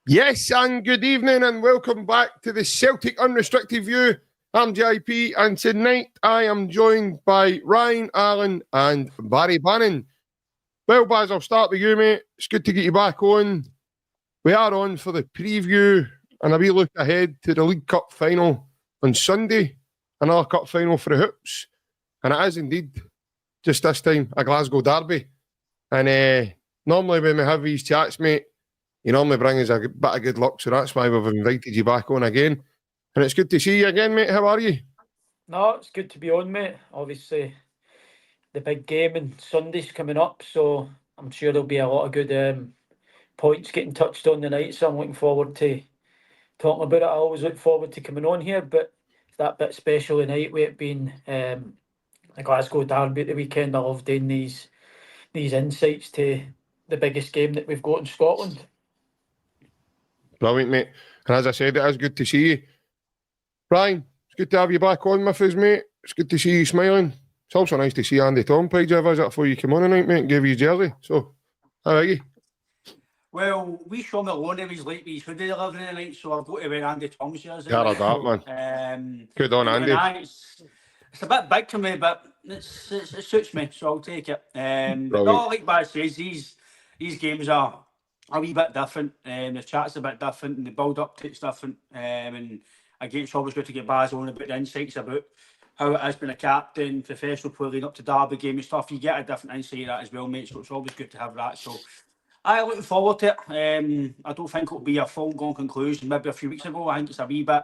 Yes, and good evening and welcome back to the Celtic Unrestricted View. I'm JP and tonight I am joined by Ryan Allen and Barry Bannan. Well, Baz, I'll start with you, mate. It's good to get you back on. We are on for the preview and a wee look ahead to the League Cup final on Sunday. Another cup final for the Hoops. And it is indeed, just this time, a Glasgow derby. And normally when we have these chats, mate, you normally bring us a bit of good luck, so that's why we've invited you back on again. And it's good to see you again, mate. How are you? No, it's good to be on, mate. Obviously, the big game on Sunday's coming up, so I'm sure there'll be a lot of good points getting touched on tonight, so I'm looking forward to talking about it. I always look forward to coming on here, but it's that bit special tonight with it being the Glasgow derby at the weekend. I love doing these insights to the biggest game that we've got in Scotland. Brilliant, mate. And as I said, it is good to see you. Ryan, it's good to have you back on with us, mate. It's good to see you smiling. It's also nice to see Andy Tom paid you a visit before you came on tonight, mate, and gave you his jersey. So, how are you? Well, we saw him alone. He was late with his hoodie delivering tonight, so I've got to wear Andy Tom's jersey. Yeah, that, man. Good on, Andy. It's a bit big for me, but it suits me, so I'll take it. But no, like Baz says, these games are a wee bit different. The chat's a bit different, and the build-up to it's different. And again, it's always good to get Baz on about the insights about how it has been a captain, professional player leading up to derby game and stuff. You get a different insight of that as well, mate, so it's always good to have that. So I'm looking forward to it. I don't think it'll be a full-blown conclusion. Maybe a few weeks ago, I think it's a wee bit.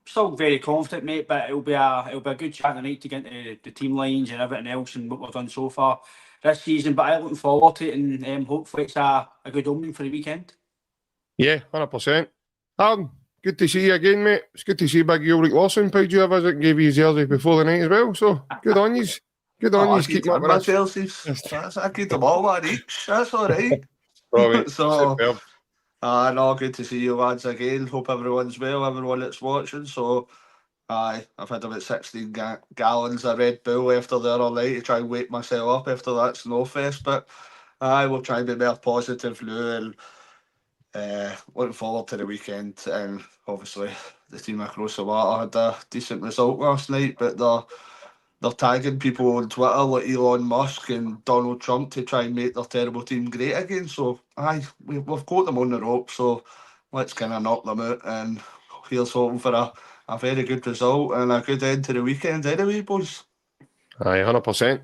Still very confident, mate, but it'll be a good chat tonight to get into the team lines and everything else and what we've done so far this season. But I'm looking forward to it, and hopefully it's a good opening for the weekend. Yeah, 100%. Good to see you again, mate. It's good to see Big Ulrich Lawson paid you a visit and gave you his jersey before the night as well. So good on you. Good on you. Keep up with us. Jerseys. I keep them all one each. That's all right. So, no, good to see you lads again. Hope everyone's well, everyone that's watching. So, I've had about 16 gallons of Red Bull after the other night to try and wake myself up after that snowfest. But we'll try and be more positive now and looking forward to the weekend. And obviously, the team across the water had a decent result last night, but they're tagging people on Twitter like Elon Musk and Donald Trump to try and make their terrible team great again. So, we've got them on the rope. So, let's kind of knock them out. And here's hoping for a very good result and a good end to the weekend anyway, boys. Aye, 100%.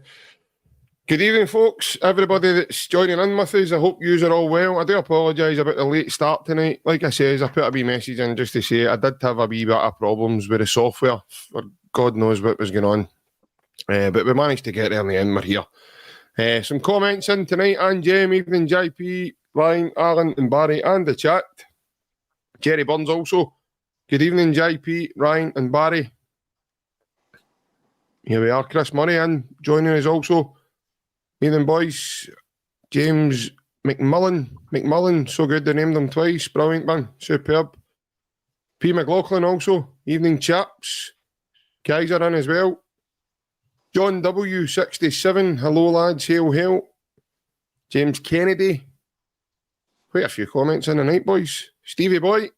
Good evening, folks. Everybody that's joining in with us, I hope you are all well. I do apologise about the late start tonight. Like I says, I put a wee message in just to say I did have a wee bit of problems with the software. For God knows what was going on. But we managed to get there in the end. We're here. Some comments in tonight. And Jem, evening JP, Ryan, Alan and Barry and the chat. Jerry Burns also. Good evening, JP, Ryan and Barry. Here we are. Chris Murray in joining us also. Evening, boys. James McMullen. So good they named him twice. Brilliant, man. Superb. P. McLaughlin also. Evening, chaps. Guys are in as well. John W67. Hello, lads. Hail. James Kennedy. Quite a few comments in the night, boys. Stevie Boy.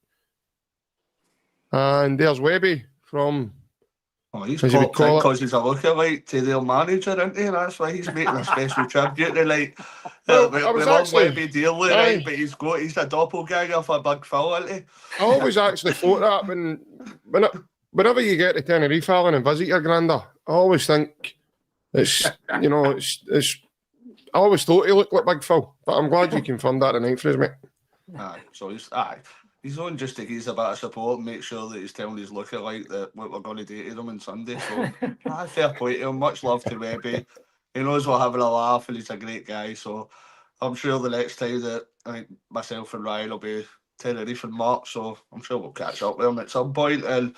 And there's Webby from... Oh, he's popped in because he's a lookalike to their manager, isn't he? That's why he's making a special tribute tonight. Well, we love Webby dearly, right? But he's a doppelganger for Big Phil, isn't he? I always actually thought that whenever you get to Tenerife, Alan, and visit your granda, I always think it's I always thought he looked like Big Phil, but I'm glad you confirmed that tonight for us, mate. He's on just to give us a bit of support and make sure that he's telling his lookalike that what we're going to do to them on Sunday. So, fair play to him. Much love to Webby. He knows we're having a laugh and he's a great guy. So, I'm sure the next time that I think myself and Ryan will be Tenerife in March, so I'm sure we'll catch up with him at some point and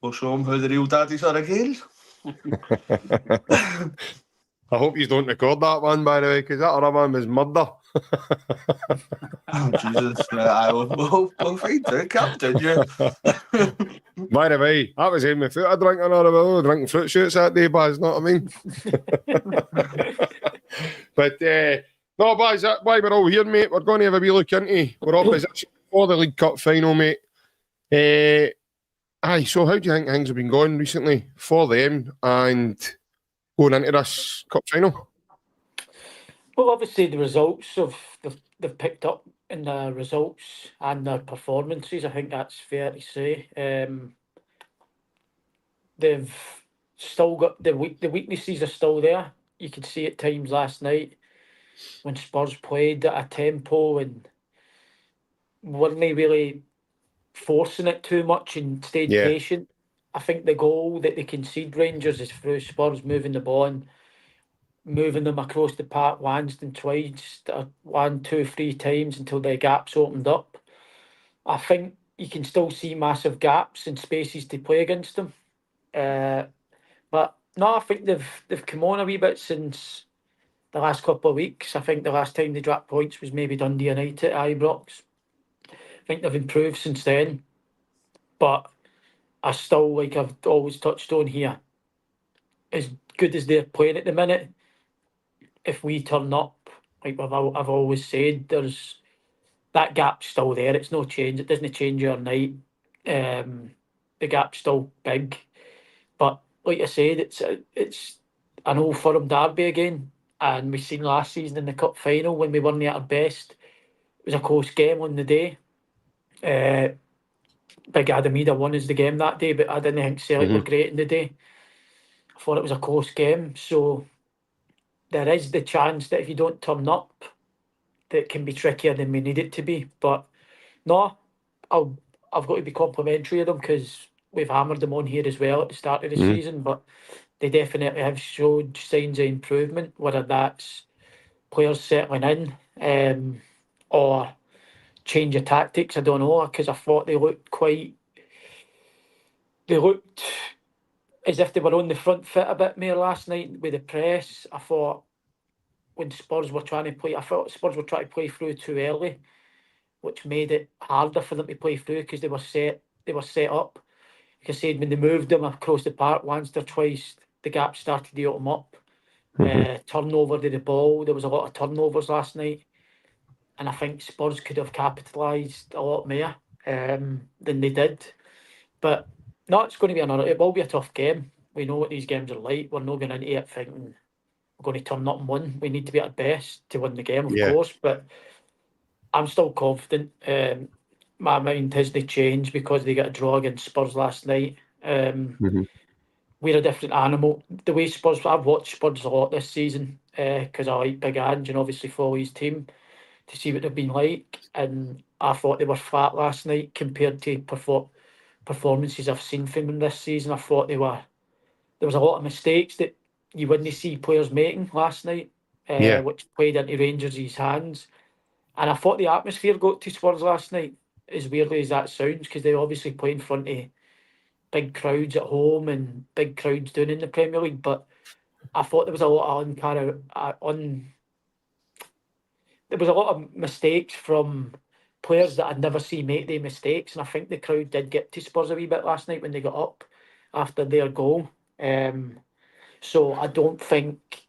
we'll show him who the real daddies are again. I hope you don't record that one, by the way, because that other one was murder. Oh, Jesus. We'll find out, Captain. Yeah. By the way, that was in my foot. I drank another one. Drinking fruit shoots that day, Baz, know what I mean? But, no, Baz, that's why we're all here, mate. We're going to have a wee look into our opposition for the League Cup final, mate. Aye, so how do you think things have been going recently for them and going into this cup final? Well, obviously the results they've picked up in the results and their performances. I think that's fair to say. They've still got the weaknesses are still there. You could see at times last night when Spurs played at a tempo and weren't they really forcing it too much and stayed patient. I think the goal that they concede Rangers is through Spurs moving the ball and moving them across the park once and twice, 1, 2, 3 times until the gaps opened up. I think you can still see massive gaps and spaces to play against them. But no, I think they've come on a wee bit since the last couple of weeks. I think the last time they dropped points was maybe Dundee United at Ibrox. I think they've improved since then. But I still, like I've always touched on here, as good as they're playing at the minute, if we turn up, like I've always said, there's that gap's still there. It's no change. It doesn't change overnight. The gap's still big, but like I said, it's an old firm derby again, and we've seen last season in the cup final when we weren't at our best. It was a close game on the day. Big Adamida won us the game that day, but I didn't think Celtic were great in the day. I thought it was a close game, so there is the chance that if you don't turn up, that it can be trickier than we need it to be. But no, I've got to be complimentary of them because we've hammered them on here as well at the start of the season, but they definitely have showed signs of improvement, whether that's players settling in or change of tactics. I don't know, because I thought they looked as if they were on the front foot a bit more last night with the press. I thought when Spurs were trying to play, I thought Spurs were trying to play through too early, which made it harder for them to play through because they were set up. Like I said, when they moved them across the park once or twice, the gap started to open up. Turnover to the ball, there was a lot of turnovers last night, and I think Spurs could have capitalised a lot more than they did. But no, it's going to be it will be a tough game. We know what these games are like. We're not going into it thinking we're going to turn up and win. We need to be at our best to win the game, of course, but I'm still confident. My mind hasn't changed because they got a draw against Spurs last night. We're a different animal. The way Spurs, I've watched Spurs a lot this season because I like Big Ange and obviously follow his team to see what they've been like. And I thought they were flat last night compared to performances I've seen from them this season. I thought there was a lot of mistakes that you wouldn't see players making last night, which played into Rangers' hands. And I thought the atmosphere got to Spurs last night, as weirdly as that sounds, because they obviously play in front of big crowds at home and big crowds down in the Premier League. But I thought there was a lot of mistakes from players that I'd never seen make the mistakes, and I think the crowd did get to Spurs a wee bit last night when they got up after their goal. So I don't think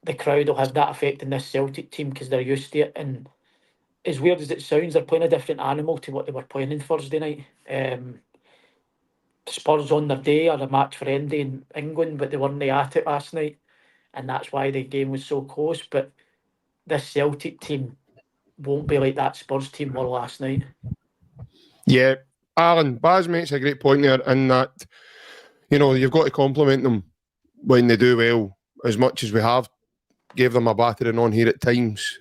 the crowd will have that effect in this Celtic team because they're used to it. And as weird as it sounds, they're playing a different animal to what they were playing on Thursday night. Spurs on their day are a match for Andy in England, but they weren't at it last night, and that's why the game was so close. But this Celtic team won't be like that Spurs team were last night. Yeah, Alan, Baz makes a great point there in that, you've got to compliment them when they do well, as much as we have gave them a battering on here at times.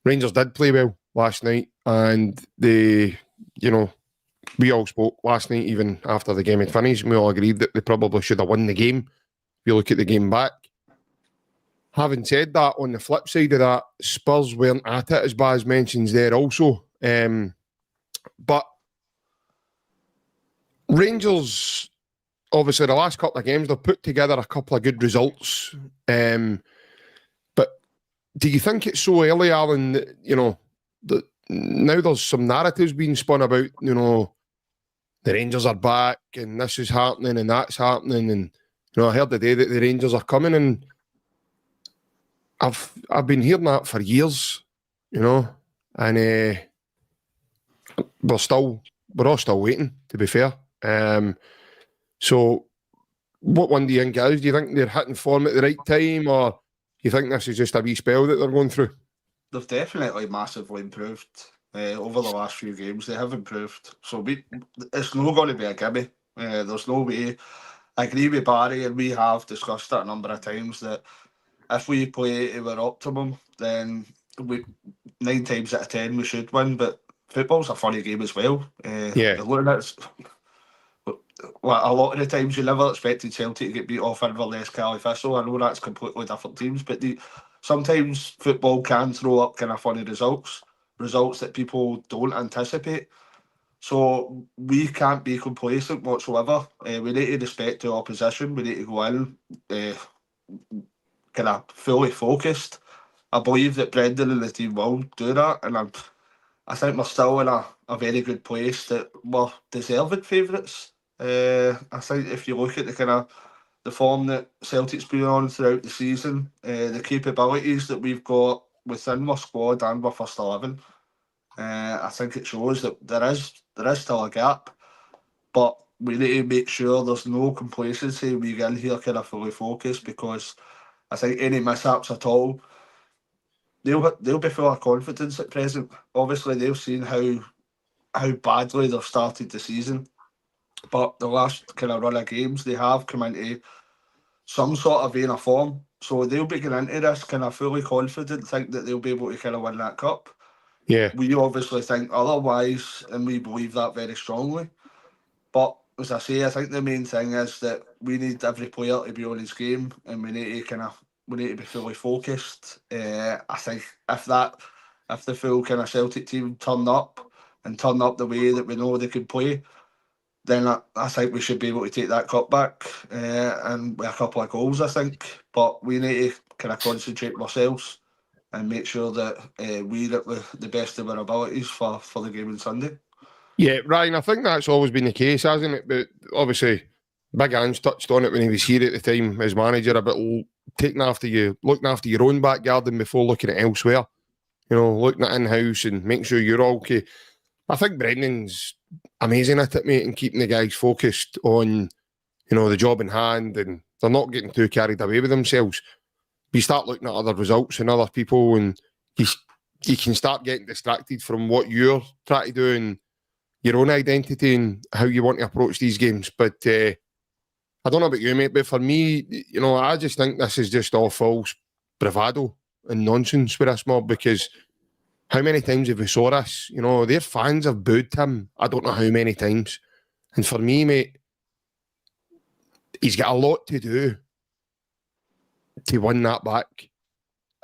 Rangers did play well last night, and they, we all spoke last night, even after the game had finished, and we all agreed that they probably should have won the game. If you look at the game back. Having said that, on the flip side of that, Spurs weren't at it, as Baz mentions there also. But Rangers, obviously, the last couple of games, they've put together a couple of good results. But do you think it's so early, Alan, that, that now there's some narratives being spun about, the Rangers are back and this is happening and that's happening, and I heard today that the Rangers are coming, and I've been hearing that for years, and we're all still waiting, to be fair. So what one do you think it is? Do you think they're hitting form at the right time, or do you think this is just a wee spell that they're going through? They've definitely massively improved over the last few games. They have improved. So it's not going to be a gimme. There's no way. I agree with Barry, and we have discussed it a number of times, that if we play to our optimum, then 9 times out of 10 we should win. But football's a funny game as well. Well, a lot of the times you never expected Celtic to get beat off Inverness, Cali Thistle. I know that's completely different teams, but sometimes football can throw up kind of funny results that people don't anticipate. So we can't be complacent whatsoever. We need to respect the opposition. We need to go in kind of fully focused. I believe that Brendan and the team will do that, and I think we're still in a very good place, that we're deserving favourites. I think if you look at the form that Celtic's been on throughout the season, the capabilities that we've got within our squad and our first 11, I think it shows that there is still a gap, but we need to make sure there's no complacency. We get in here kind of fully focused, because I think any mishaps at all, they'll be full of confidence at present. Obviously, they've seen how badly they've started the season, but the last kind of run of games, they have come into some sort of vein of form. So they'll be going into this kind of fully confident, think that they'll be able to kind of win that cup. Yeah. We obviously think otherwise, and we believe that very strongly. But as I say, I think the main thing is that we need every player to be on his game, and we need to be fully focused. I think if the full kind of Celtic team turn up the way that we know they can play, then I think we should be able to take that cup back, and with a couple of goals, I think. But we need to kind of concentrate ourselves and make sure that we're at the best of our abilities for the game on Sunday. Yeah, Ryan, I think that's always been the case, hasn't it? But obviously, Big Ange touched on it when he was here at the time as manager, about looking after your own back garden before looking at elsewhere. Looking at in-house and making sure you're all okay. I think Brendan's amazing at it, mate, and keeping the guys focused on, the job in hand, and they're not getting too carried away with themselves. You start looking at other results and other people, and you can start getting distracted from what you're trying to do and your own identity and how you want to approach these games. But I don't know about you, mate, but for me, I just think this is just all false bravado and nonsense with this mob, because how many times have we saw this? Their fans have booed him, I don't know how many times. And for me, mate, he's got a lot to do to win that back.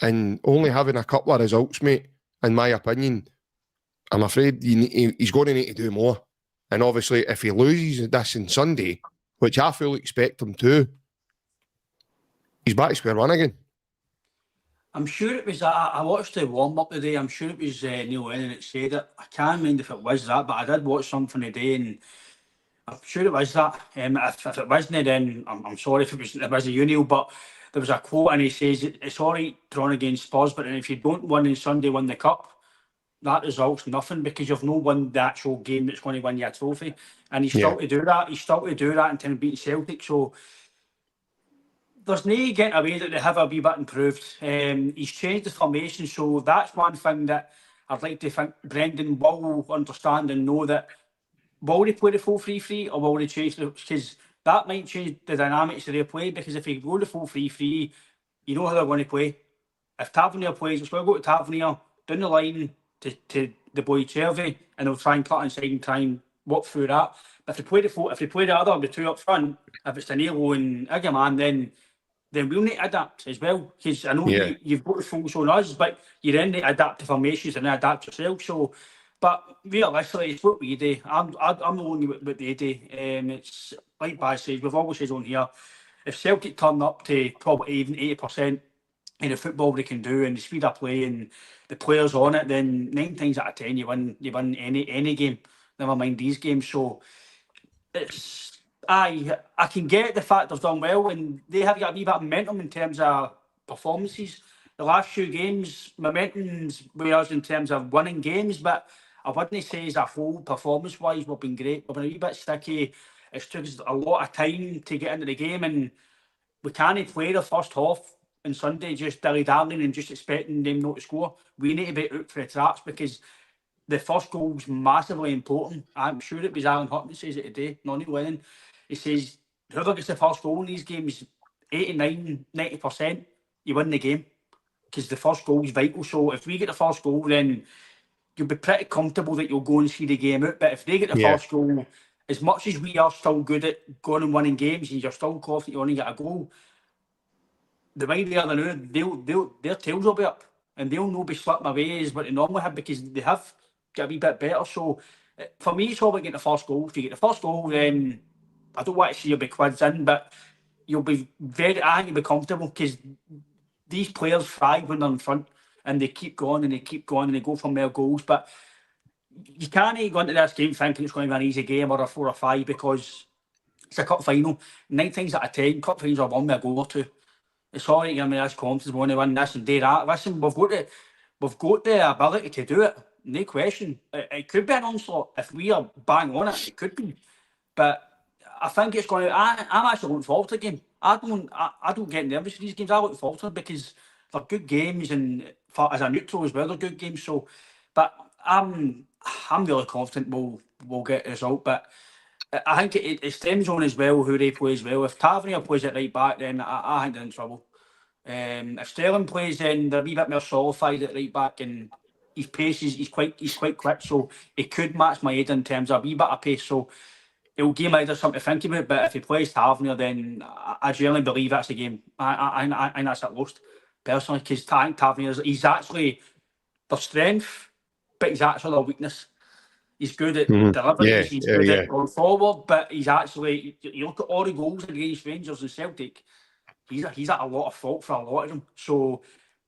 And only having a couple of results, mate, in my opinion, I'm afraid he's going to need to do more. And obviously, if he loses this on Sunday, which I fully expect him to, he's back to square one again. I'm sure it was, I watched the warm-up today, I'm sure it was Neil Lennon that said it. I can't mind if it was that, but I did watch something today, and I'm sure it was that. If it wasn't, then I'm sorry if it was a Neil, but there was a quote, and he says, it's all right drawn against Spurs, but if you don't win on Sunday, win the cup, that result's nothing, because you've not won the actual game that's going to win you a trophy. And he's still to do that. He's still to do that until beating Celtic. So there's no getting away that they have a wee bit improved. He's changed the formation, so that's one thing that I'd like to think Brendan will understand and know, that will they play the full 3-3 or will they change the, because that might change the dynamics of their play, because if you go the full 3-3, you know how they're going to play. If Tavernier plays, it's going to go to Tavernier, down the line to the boy Chervy, and they'll try and cut inside and try and walk through that. But if they play the other, the two up front, if it's Danilo and Iggerman, then we'll need to adapt as well. Because I know you've got to focus on us, but you then need to adapt to formations and adapt yourself. So But realistically, it's what we do. I'm the only what they do. It's like Baz says, we've always said on here, if Celtic turn up to probably even 80% in the football they can do and the speed of play and the players on it, then 9 times out of 10 you win any game. Never mind these games. So it's I can get the fact they've done well and they have got a wee bit of momentum in terms of performances. The last few games, momentum's with us in terms of winning games, but I wouldn't say as a whole, performance-wise, we've been great. We've been a wee bit sticky. It's took us a lot of time to get into the game, and we can't play the first half on Sunday just dilly-dallying and just expecting them not to score. We need to be out for the traps because the first goal's massively important. I'm sure it was Alan Hutton says it today, Nonny Lennon. He says, whoever gets the first goal in these games, 89, 90%, you win the game because the first goal is vital. So if we get the first goal, then you'll be pretty comfortable that you'll go and see the game out. But if they get the first goal, as much as we are still good at going and winning games and you're still confident you only get a goal, the way they are now, their tails will be up and they'll not be slipping away as what they normally have because they have got a wee bit better. So for me, it's all about getting the first goal. If you get the first goal, then I don't want to see you be quids in, but you'll be I think you'll be comfortable because these players thrive when they're in front and they keep going and they keep going and they go for more goals. But you can't go into this game thinking it's going to be an easy game or a 4 or 5 because it's a cup final. 9 times out of 10, cup finals are won with a goal or 2. It's all right, this confidence, we want to win this and do that. Listen, we've got the ability to do it, no question. It could be an onslaught if we are bang on it. It could be, but I think it's going to. I'm actually looking forward to the game. I don't get nervous for these games. I look forward to them because they're good games and as a neutral as well, they're good games. So, but I'm really confident we'll get a result. But I think it stems on as well who they play as well. If Tavernier plays at right back, then I think they're in trouble. If Sterling plays, then they're a wee bit more solidified at right back, and his pace he's quite quick, so he could match my head in terms of a wee bit of pace. So it'll give me something to think about. But if he plays Tavernier, then I generally believe that's the game. I think that's at most personally because I think Tavernier he's actually their strength, but he's actually their weakness. He's good at deliveries, he's good at going forward, but he's actually, you look at all the goals against Rangers and Celtic, he's at a lot of fault for a lot of them. So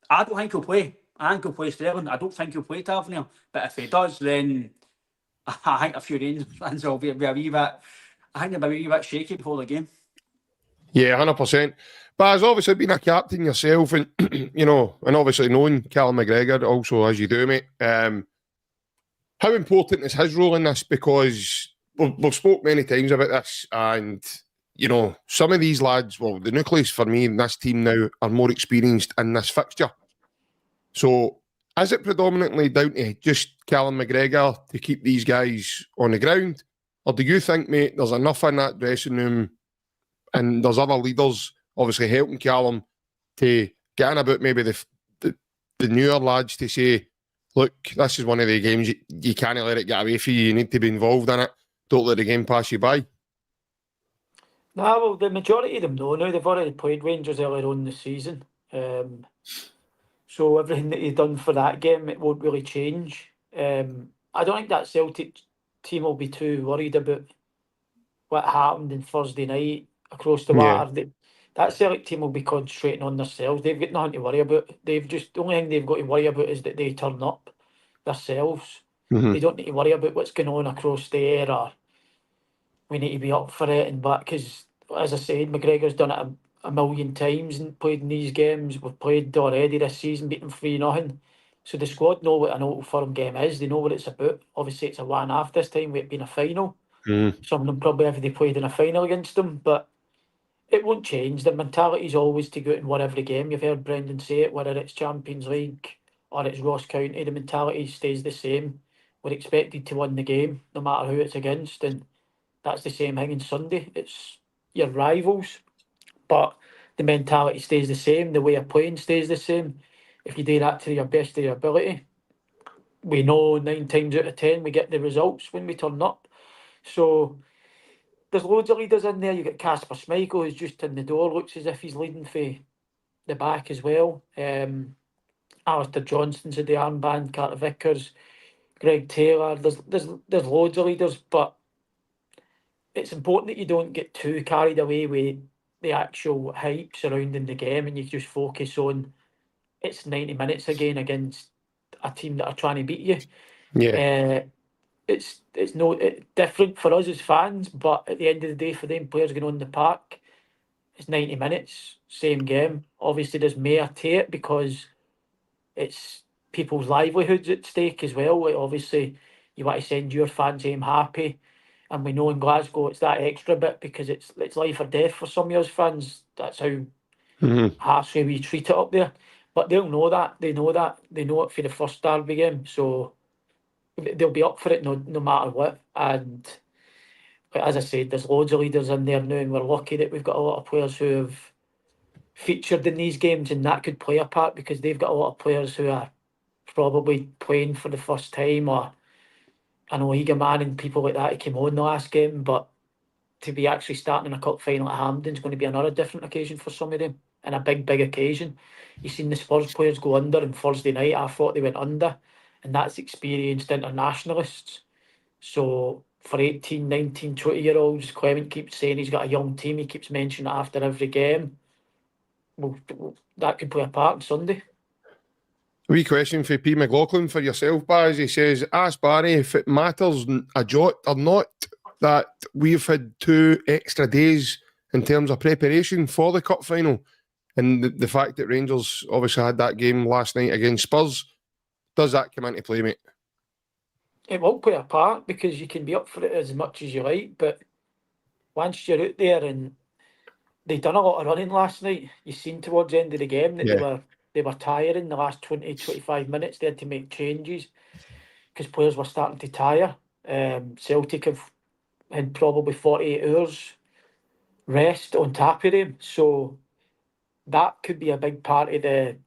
I don't think he'll play. I think he'll play Sterling. I don't think he'll play Tavernier. But if he does, then I think a few Rangers fans will be a wee bit, I think they'll be a wee bit shaky before the game. Yeah, 100%. But as obviously being a captain yourself and, and obviously knowing Callum McGregor also as you do, mate, how important is his role in this? Because we've spoke many times about this and, some of these lads, well, the nucleus for me in this team now are more experienced in this fixture. So is it predominantly down to just Callum McGregor to keep these guys on the ground? Or do you think, mate, there's enough in that dressing room and there's other leaders obviously helping Callum to get in about maybe the newer lads to say, look, this is one of the games you can't let it get away from you. You need to be involved in it. Don't let the game pass you by. No, well, the majority of them know now. They've already played Rangers earlier on in the season. So everything that you've done for that game, it won't really change. I don't think that Celtic team will be too worried about what happened on Thursday night across the water. That Celtic team will be concentrating on themselves. They've got nothing to worry about. The only thing they've got to worry about is that they turn up themselves. They don't need to worry about what's going on across there or we need to be up for it and back. Because, as I said, McGregor's done it a million times and played in these games. We've played already this season, beating 3-0. So the squad know what an Old Firm game is. They know what it's about. Obviously, it's a one-half this time with it being a final. Some of them probably have they played in a final against them, but it won't change. The mentality is always to go out and win every game. You've heard Brendan say it, whether it's Champions League or it's Ross County, the mentality stays the same. We're expected to win the game, no matter who it's against, and that's the same thing on Sunday. It's your rivals, but the mentality stays the same. The way of playing stays the same. If you do that to your best of your ability, we know 9 times out of 10 we get the results when we turn up. So there's loads of leaders in there. You've got Kasper Schmeichel, who's just in the door, looks as if he's leading for the back as well. Alistair Johnston's at the armband, Carter Vickers, Greg Taylor. There's loads of leaders, but it's important that you don't get too carried away with the actual hype surrounding the game, and you just focus on it's 90 minutes again against a team that are trying to beat you. Yeah. It's different for us as fans, but at the end of the day, for them players going on the park, it's 90 minutes, same game. Obviously, there's more to it because it's people's livelihoods at stake as well. Like, obviously, you want to send your fans home happy, and we know in Glasgow it's that extra bit because it's life or death for some of us fans. That's how harshly we treat it up there. But they'll know that. They know that. They know it for the first derby game, so they'll be up for it no matter what. And as I said, there's loads of leaders in there now, and we're lucky that we've got a lot of players who have featured in these games, and that could play a part because they've got a lot of players who are probably playing for the first time, or I know Egan Man and people like that who came on the last game, but to be actually starting in a cup final at Hampden is going to be another different occasion for some of them, and a big occasion. You've seen the Spurs players go under on Thursday night. I thought they went under, and that's experienced internationalists. So for 18, 19, 20-year-olds, Clement keeps saying he's got a young team. He keeps mentioning it after every game. Well, that could play a part on Sunday. A wee question for P. McLaughlin for yourself, Baz. He says, ask Barry if it matters a jot or not that we've had 2 extra days in terms of preparation for the cup final, and the fact that Rangers obviously had that game last night against Spurs. Does that come into play, mate? It will play a part because you can be up for it as much as you like, but once you're out there, and they done a lot of running last night, you seen towards the end of the game that they were tiring the last 20, 25 minutes. They had to make changes because players were starting to tire. Celtic have had probably 48 hours rest on top of them, so that could be a big part of the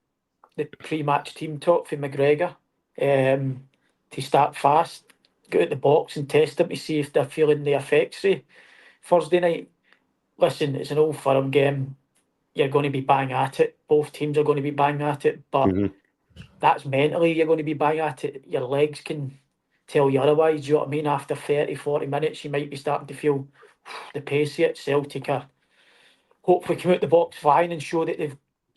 pre-match team talk for McGregor, to start fast, go out the box and test them to see if they're feeling the effects of Thursday night. Listen, it's an old firm game. You're going to be bang at it. Both teams are going to be bang at it, but that's mentally you're going to be bang at it. Your legs can tell you otherwise. You know what I mean? After 30, 40 minutes, you might be starting to feel the pace of it. Celtic are hopefully come out the box fine and show that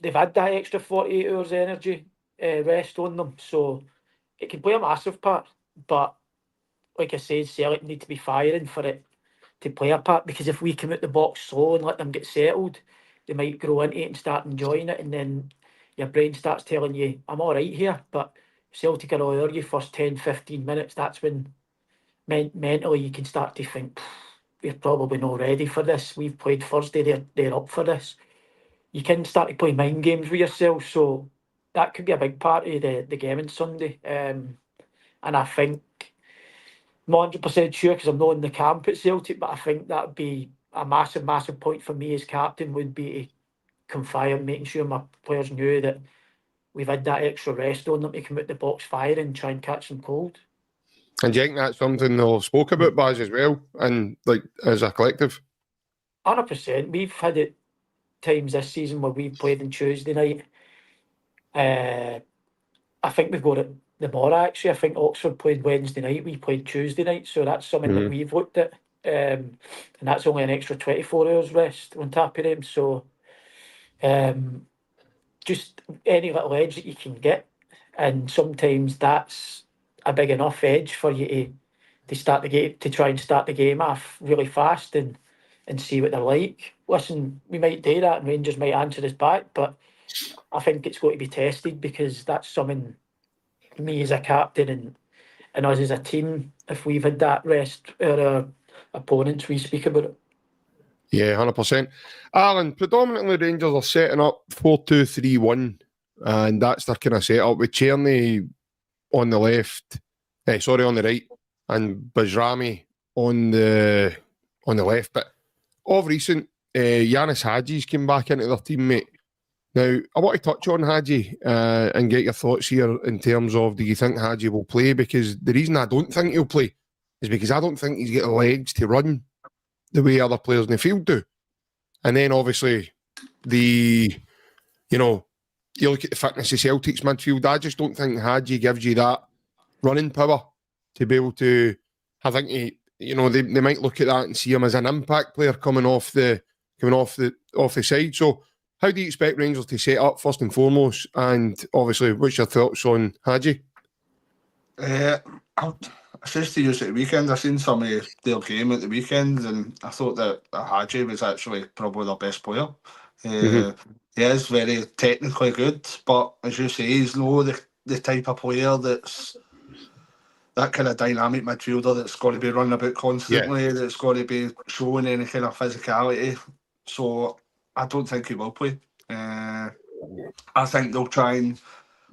they've had that extra 48 hours energy rest on them. So it can play a massive part. But like I said, Celtic need to be firing for it to play a part, because if we come out the box slow and let them get settled, they might grow into it and start enjoying it, and then your brain starts telling you, I'm all right here. But Celtic are all over you first 10, 15 minutes. That's when mentally you can start to think, we're probably not ready for this. We've played Thursday, they're up for this. You can start to play mind games with yourself, so that could be a big part of the game on Sunday. And I think, I'm not 100% sure because I'm not in the camp at Celtic, but I think that would be a massive, massive point for me as captain, would be to confide, making sure my players knew that we've had that extra rest on them to come out the box fire and try and catch them cold. And do you think that's something they'll spoke about, Baz, as well, and like as a collective? 100%. We've had it times this season where we've played on Tuesday night. I think we've got it the more, actually. I think Oxford played Wednesday night, we played Tuesday night, so that's something that we've looked at. And that's only an extra 24 hours rest on top of them. So just any little edge that you can get. And sometimes that's a big enough edge for you to start the game, to try and start the game off really fast and see what they're like. Listen, we might do that and Rangers might answer us back, but I think it's going to be tested, because that's something me as a captain and us as a team, if we've had that rest, our opponents, we speak about it. Yeah, 100%. Alan, predominantly Rangers are setting up 4-2-3-1, and that's their kind of setup with Czerny on the left, on the right, and Bajrami on the left. But of recent, Yanis Hadji's came back into their team, mate. Now, I want to touch on Hadji and get your thoughts here in terms of, do you think Hadji will play? Because the reason I don't think he'll play is because I don't think he's got the legs to run the way other players in the field do. And then obviously you look at the fitness of Celtic's midfield, I just don't think Hadji gives you that running power to be able to, I think, they might look at that and see him as an impact player coming off the side. So how do you expect Rangers to set up first and foremost? And obviously, what's your thoughts on Hadji? I says to you at the weekend, I seen some of their game at the weekend, and I thought that Hadji was actually probably their best player. He is very technically good, but as you say, he's no the type of player that's that kind of dynamic midfielder that's got to be running about constantly, that's got to be showing any kind of physicality. So I don't think he will play. I think they'll try and,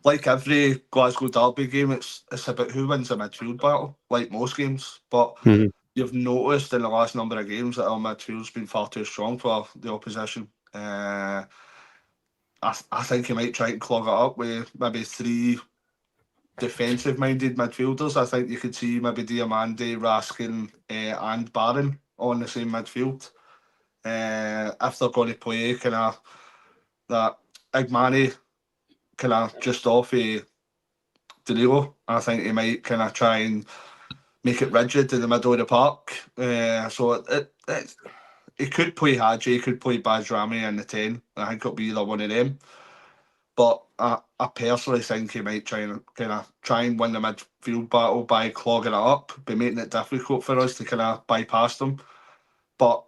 like every Glasgow derby game, it's about who wins the midfield battle, like most games. But you've noticed in the last number of games that our midfield's been far too strong for the opposition. I think he might try and clog it up with maybe 3 defensive-minded midfielders. I think you could see maybe Diamande, Raskin and Bannan on the same midfield. If they're going to play kind of that Igmani kind of just off Danilo, I think he might kind of try and make it rigid in the middle of the park. So he could play Hadji, he could play Bajrami in the 10. I think it'll be either one of them. But I personally think he might try and win the midfield battle by clogging it up, by making it difficult for us to kind of bypass them. But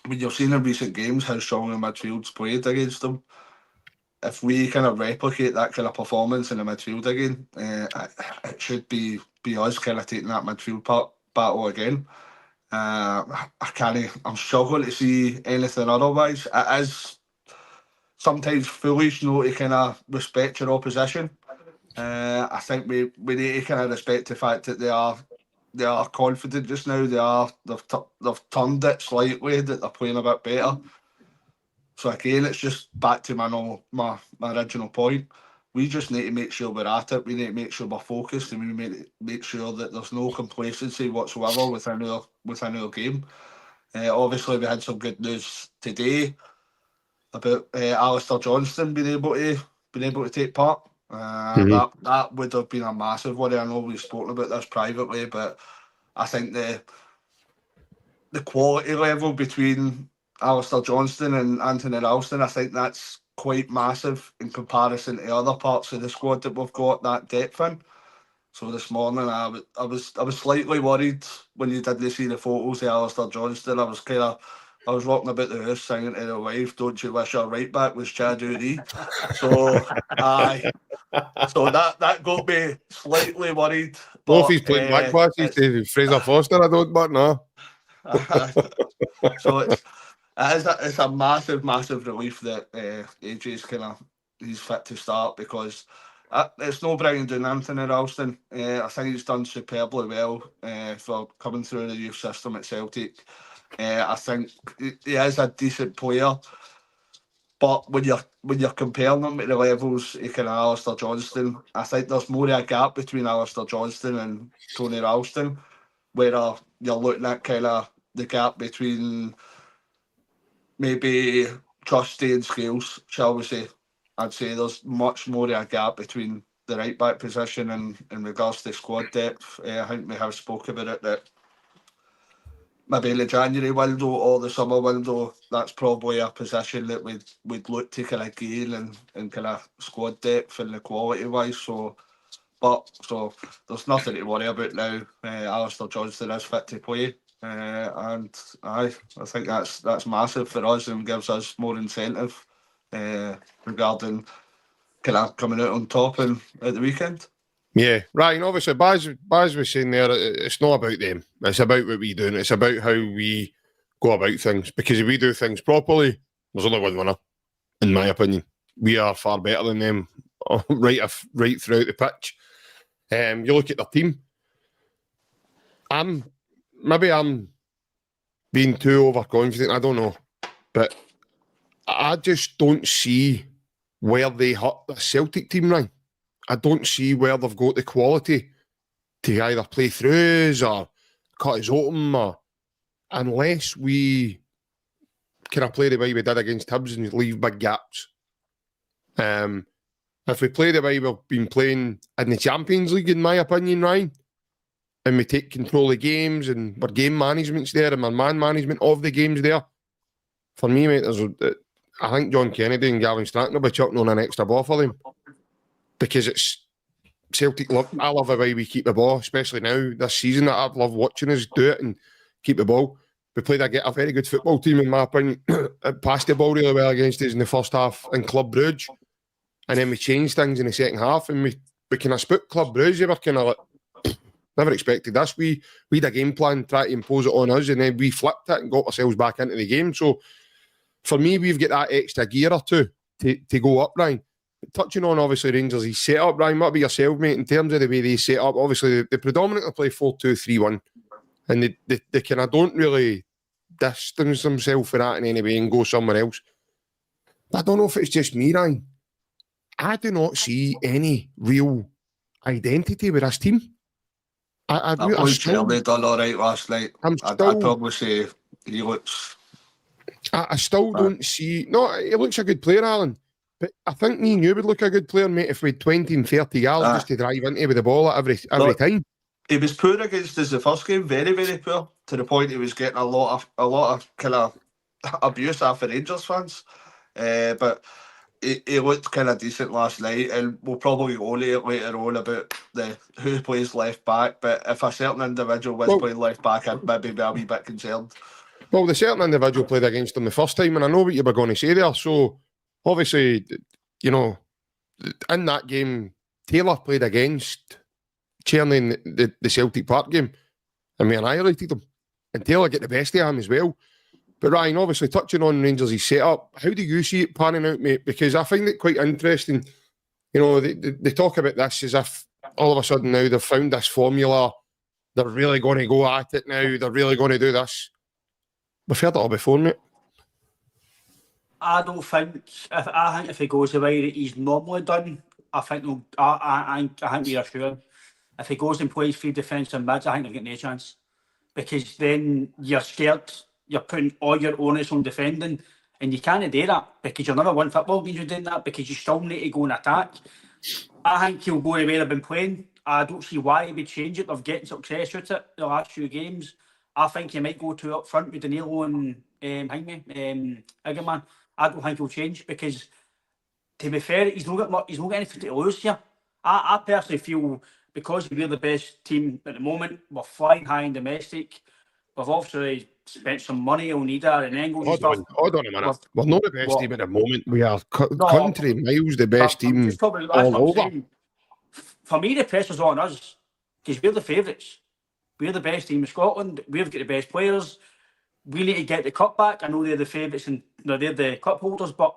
when you've seen in recent games how strong the midfield's played against them, if we kind of replicate that kind of performance in the midfield again, it should be us kind of taking that midfield battle again. I'm struggling to see anything otherwise. It is sometimes foolish, to kind of respect your opposition. I think we need to kind of respect the fact that they are confident just now. They've turned it slightly, that they're playing a bit better. So again, it's just back to my original point. We just need to make sure we're at it. We need to make sure we're focused, and we need to make sure that there's no complacency whatsoever within our game. Obviously, we had some good news today about Alistair Johnston being able to take part. That would have been a massive worry. I know we've spoken about this privately, but I think the quality level between Alistair Johnston and Anthony Ralston, I think that's quite massive in comparison to other parts of the squad that we've got that depth in. So this morning, I was slightly worried when you didn't see the photos of Alistair Johnston. I was walking about the house singing to the wife, "Don't you wish our right back was Chad Uri?" So so that got me slightly worried. Well, if he's playing back passes to Fraser Foster, I don't, but no. So it's a massive relief that AJ's he's fit to start, because it's no bringing down Anthony Ralston. I think he's done superbly well for coming through the youth system at Celtic. I think he is a decent player, but when you're comparing them at the levels of Alistair Johnston, I think there's more of a gap between Alistair Johnston and Tony Ralston, where you're looking at the gap between maybe Trusty and Scales, shall we say. I'd say there's much more of a gap between the right back position and in regards to squad depth. I think we have spoke about it, that maybe in the January window or the summer window, that's probably a position that we'd look to gain and squad depth and the quality wise. So there's nothing to worry about now. Alistair Johnston is fit to play. And I think that's massive for us and gives us more incentive regarding coming out on top at the weekend. Yeah, right. Obviously, Baz was saying there, it's not about them. It's about what we do, and it's about how we go about things. Because if we do things properly, there's only one winner, in my opinion. We are far better than them right throughout the pitch. You look at their team. Maybe I'm being too overconfident, I don't know. But I just don't see where they hurt the Celtic team now. I don't see where they've got the quality to either play through us or cut us open, or unless we play the way we did against Hibs and leave big gaps. If we play the way we've been playing in the Champions League, in my opinion, Ryan, and we take control of games, and our game management's there, and our man management of the game's there. For me, mate, I think John Kennedy and Gavin Stratton will be chucking on an extra ball for them, because it's Celtic. I love the way we keep the ball, especially now this season. That I've loved watching us do it and keep the ball. We played a very good football team, in my opinion. Passed the ball really well against us in the first half in Club Brugge, and then we changed things in the second half, and we kind of spooked Club Brugge. They were kind of like, never expected this. We had a game plan, try to impose it on us, and then we flipped it and got ourselves back into the game. So for me, we've got that extra gear or two to go up, Ryan. Touching on, obviously, Rangers' set up, Ryan, what about yourself, mate, in terms of the way they set up? Obviously, they predominantly play 4-2-3-1, and they kind of don't really distance themselves for that in any way and go somewhere else. I don't know if it's just me, Ryan. I do not see any real identity with this team. I Charlie done all right last night. I'd probably say he looks... I still don't see... No, he looks a good player, Alan. But I think me and you would look a good player, mate, if we had 20 and 30 yards just to drive into with the ball every time. He was poor against us the first game, very, very poor, to the point he was getting a lot of kind of abuse off the Rangers fans. But he looked kind of decent last night, and we'll probably go later on about who plays left back. But if a certain individual was playing left back, I'd maybe be a wee bit concerned. Well, the certain individual played against him the first time, and I know what you were going to say there. So obviously, you know, in that game, Taylor played against Cherny in the Celtic Park game, and we annihilated them. And Taylor get the best of him as well. But Ryan, obviously, touching on Rangers' setup, how do you see it panning out, mate? Because I find it quite interesting. You know, they talk about this as if all of a sudden now they've found this formula. They're really going to go at it now. They're really going to do this. We've heard it all before, mate. I don't think if he goes the way that he's normally done, I think we are sure. If he goes and plays 3 defensive mids, I think they've got no chance, because then you're scared. You're putting all your onus on defending, and you can't do that, because you'll never win football when you're doing that, because you still need to go and attack. I think he'll go the way they've been playing. I don't see why he would change it. They've getting success with it the last few games. I think he might go 2 up front with Danilo and Higman. I don't think he'll change, because, to be fair, he's not got anything to lose here. I personally feel, because we're the best team at the moment, we're flying high in domestic. We've obviously spent some money on Ida and Engels and stuff. Hold on a minute. We're not the best team at the moment. We are country miles the best team all over. For me, the pressure's on us, because we're the favourites. We're the best team in Scotland. We've got the best players. We need to get the cup back. I know they're the favourites and they're the cup holders, but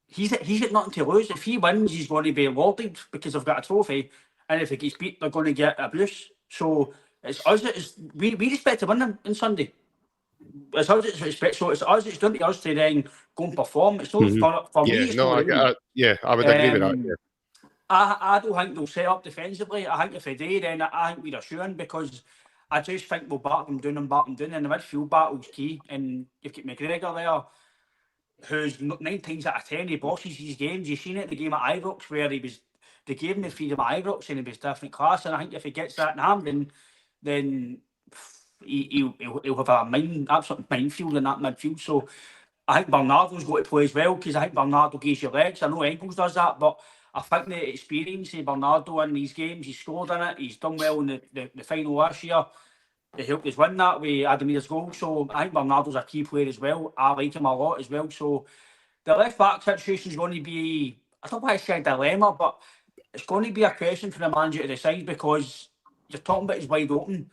he's got nothing to lose. If he wins, he's going to be lauded because they've got a trophy, and if he gets beat, they're going to get abuse. So it's us. We expect to win them on Sunday. It's us that expect. So it's us. It's down to us to then go and perform. It's not for me. I would agree with that. Yeah. I don't think they'll set up defensively. I think if they do, then I think we're assuring, because I just think we'll back them down, and the midfield battle's key. And you've got McGregor there, who's 9 times out of 10 he bosses these games. You've seen it in the game at Ibrox, where they gave him the freedom at Ibrox and he was different class. And I think if he gets that in Hampden, then he'll have a absolute minefield in that midfield. So I think Bernardo's got to play as well, because I think Bernardo gives you legs. I know Engels does that, but I think the experience of Bernardo in these games, he's scored in it. He's done well in the final last year. He helped us win that with Adamir's goal. So I think Bernardo's a key player as well. I like him a lot as well. So the left back situation is going to be, I don't want to say a dilemma, but it's going to be a question for the manager to decide, because you're talking about he's wide open.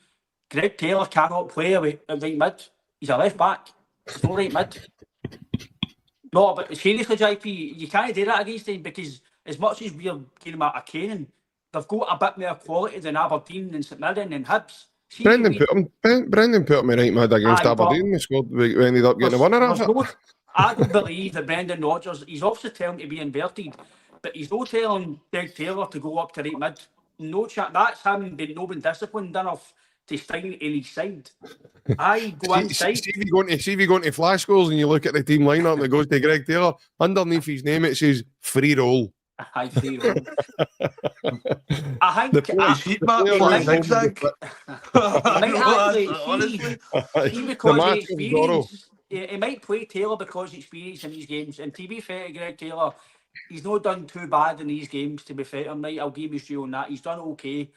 Greg Taylor cannot play at right mid. He's a left back. He's not right mid. No, but seriously, JP, you can't do that against him, because as much as we're getting him out of Canaan, they've got a bit more quality than Aberdeen and St Mirren and Hibs. Brendan put him right mid against Aberdeen. We ended up getting a winner of it. I don't believe that Brendan Rodgers, he's obviously telling him to be inverted, but he's not telling Greg Taylor to go up to right mid. No chat. That's him being disciplined enough to stay in his side. I go inside. See if you go into flash scores and you look at the team lineup that goes to Greg Taylor, underneath his name it says free roll. Aye, 3-1. I The think His heat map players on at a home zigzag. would he might actually Honestly. see the because of match of Zorro. experience. He might play Taylor because of experience in these games. And to be fair to Greg Taylor, he's not done too bad in these games. To be fair to him, right, I'll give him his due on that. He's done okay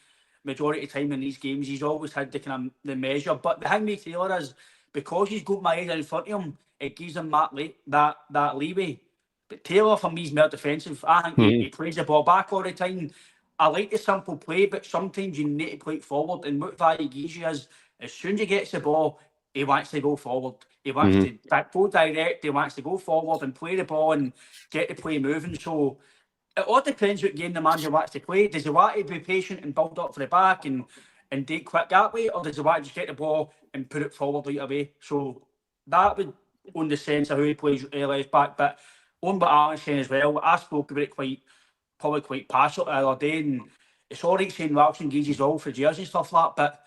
majority of the time in these games. He's always had the kind of the measure. But the thing with Taylor is because he's got Maeda in front of him, it gives him that leeway. But Taylor, for me, is more defensive. I think he plays the ball back all the time. I like the simple play, but sometimes you need to play it forward. And what Valley gives you is, as soon as he gets the ball, he wants to go forward. He wants to go direct. He wants to go forward and play the ball and get the play moving. So it all depends what game the manager wants to play. Does he want to be patient and build up for the back and do it quick that way, or does he want to just get the ball and put it forward right away? So that would own the sense of how he plays left back. But on what Alan's saying as well, I spoke about it probably quite passionately the other day, and it's all right saying Ralston engages all for years and stuff like that, but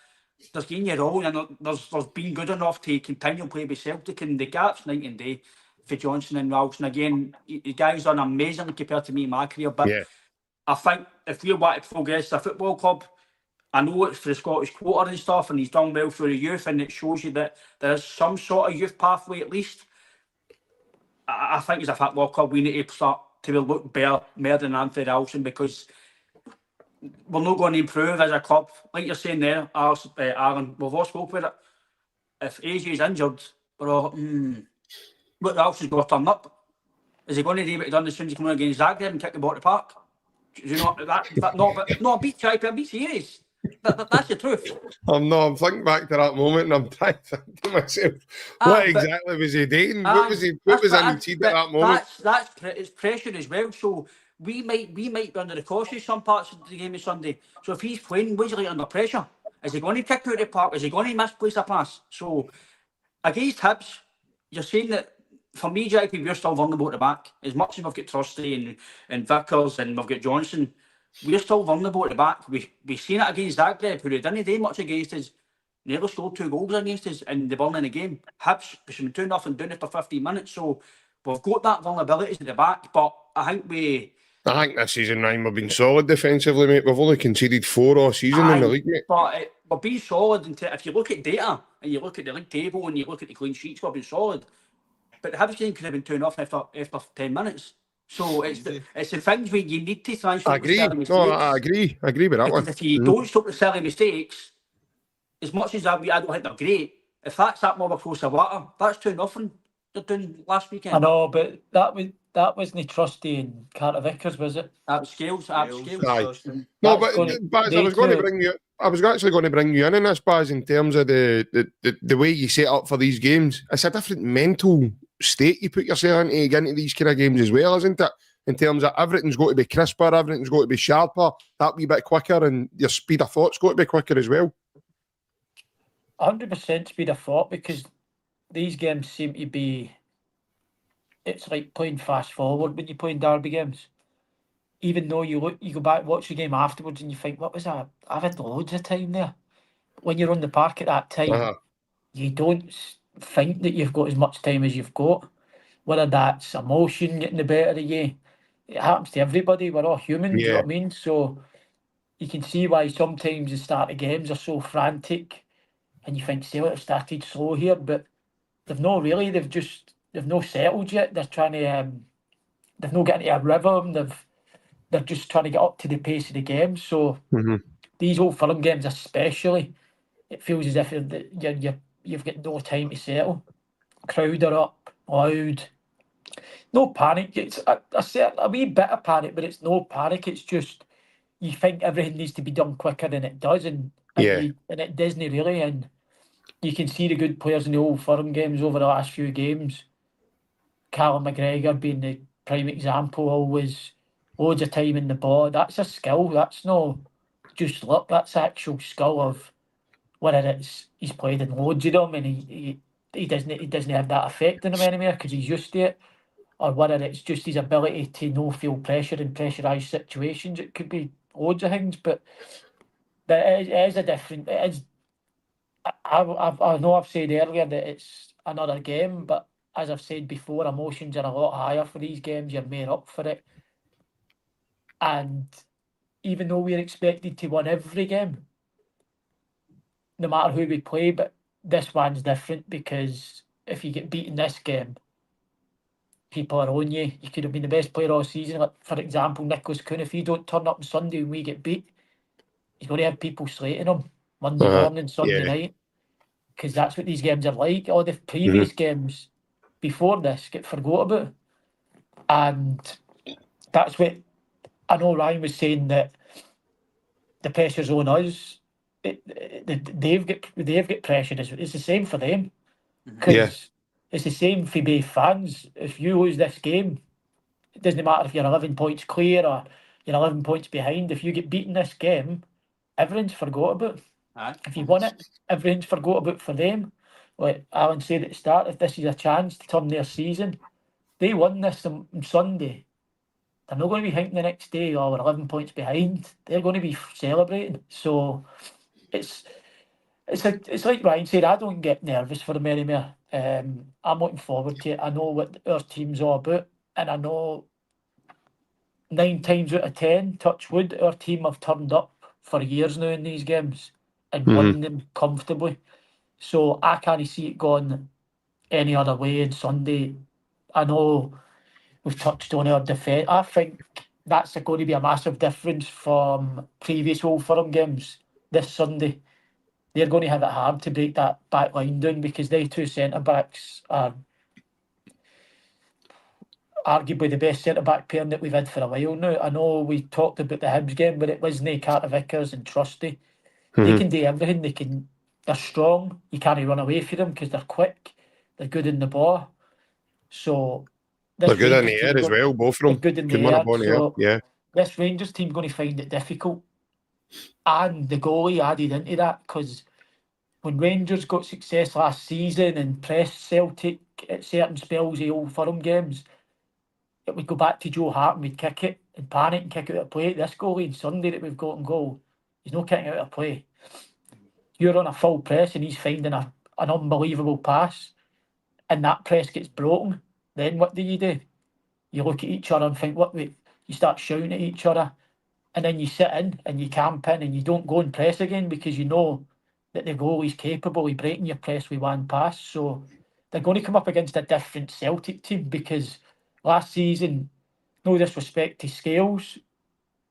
there's getting your own, and there's been good enough to continue playing with Celtic, and the gap's night and day for Johnson and Ralston. Again, the guy's done amazingly compared to me in my career, but Yeah. I think if we want to progress the football club, I know it's for the Scottish quota and stuff, and he's done well for the youth, and it shows you that there's some sort of youth pathway at least. I think as a football club, we need to start to look better more than Anthony Ralston, because we're not going to improve as a club. Like you're saying there, Aaron, we've all spoke about it. If AJ is injured, we're all, what else has got to turn up? Is he going to do what he done as soon as he come out against Zagreb and kick the ball to the park? Do you know that not beat Chipper, beat serious. That's the truth. I'm thinking back to that moment, and I'm trying to think to myself, what exactly was he dating? What was in his head at that moment? It's pressure as well. So we might be under the caution some parts of the game of Sunday. So if he's playing, what's he like under pressure? Is he going to kick out the park? Is he going to misplace a pass? So against Hibs, you're saying that for me, JP, we're still vulnerable at the back. As much as we've got Trusty and Vickers and we've got Johnson, we're still vulnerable at the back. We've seen it against Zagreb, who didn't do much against us. Nearly scored 2 goals against us in the burn in the game. Hibs, we should be 2-0 down after 15 minutes. So we've got that vulnerability at the back, but I think this season, Ryan, we've been solid defensively, mate. We've only conceded 4 all season in the league, mate. But we're being solid. If you look at data and you look at the league table and you look at the clean sheets, we've been solid. But the Hibs game could have been 2-0 after 10 minutes. So it's the things where you need to try and stop the silly mistakes. I agree with that one. Because if you don't stop the silly mistakes, as much as I don't think they're great, if that's that more close to water, that's 2-0 they're doing last weekend. I know, but that wasn't Trusty and Carter Vickers, was it? That was Scales. No, but Baz, I was actually going to bring you in this, Baz, in terms of the way you set up for these games. It's a different mental state you put yourself into to get into these kind of games as well, isn't it? In terms of everything's got to be crisper, everything's got to be sharper, that wee bit quicker, and your speed of thought's got to be quicker as well. 100% speed of thought, because these games seem to be, it's like playing fast forward when you're playing derby games. Even though you go back, watch the game afterwards, and you think, what was that? I've had loads of time there. When you're on the park at that time, you don't think that you've got as much time as you've got. Whether that's emotion getting the better of you, it happens to everybody. We're all human, do you know what I mean? So you can see why sometimes the start of games are so frantic, and you think, Celtic have started slow here, but they've not really. They've not settled yet. They're trying to. They've not got into a rhythm. They're just trying to get up to the pace of the game. So these Old Firm games, especially, it feels as if you've got no time to settle. Crowd are up, loud. No panic. It's a wee bit of panic, but it's no panic. It's just you think everything needs to be done quicker than it does, and it doesn't really. And you can see the good players in the Old Firm games over the last few games. Callum McGregor being the prime example, always loads of time in the ball. That's a skill. That's not just luck. That's actual skill of whether it's he's played in loads of them and he doesn't have that effect on him anymore because he's used to it, or whether it's just his ability to not feel pressure in pressurised situations. It could be loads of things, but it is a different. It is. I know I've said earlier that it's another game, but as I've said before, emotions are a lot higher for these games. You're more up for it. And even though we're expected to win every game, no matter who we play, but this one's different because if you get beaten this game, people are on you. You could have been the best player all season. Like, for example, Nicholas Kuhn, if he don't turn up on Sunday and we get beat, he's going to have people slating him Monday morning, Sunday night, because that's what these games are like. All the previous games before this get forgot about. And that's what I know Ryan was saying, that the pressure's on us. They've got pressure. It's the same for them. Because it's the same for both fans. If you lose this game, it doesn't matter if you're 11 points clear or you're 11 points behind. If you get beaten this game, everyone's forgot about. If you won it, everyone's forgot about for them. Like Alan said at the start, if this is a chance to turn their season, they won this on Sunday. They're not going to be thinking the next day, oh, we're 11 points behind. They're going to be celebrating. So it's like Ryan said, I don't get nervous for them anymore. I'm looking forward to it. I know what our team's all about, and I know 9 times out of 10, touch wood, our team have turned up for years now in these games and won them comfortably. So I can't see it going any other way on Sunday. I know we've touched on our defence. I think that's going to be a massive difference from previous Old Firm games this Sunday. They're going to have it hard to break that back line down because they 2 centre-backs are arguably the best centre-back pairing that we've had for a while now. I know we talked about the Hibs game, but it wasn't Carter Vickers and Trusty. They can do everything. They're strong. You can't run away from them because they're quick. They're good in the ball. So they're good in the air as well, both of them. Good in the air. This Rangers team going to find it difficult. And the goalie added into that, because when Rangers got success last season and pressed Celtic at certain spells of Old Firm games, it would go back to Joe Hart and we'd kick it and panic and kick out of play. This goalie on Sunday that we've got in goal, he's not kicking out of play. You're on a full press and he's finding an unbelievable pass and that press gets broken. Then what do? You look at each other and think, you start shouting at each other. And then you sit in and you camp in and you don't go and press again because you know that the goalie's capable of breaking your press with one pass. So they're going to come up against a different Celtic team because last season, no disrespect to Scales,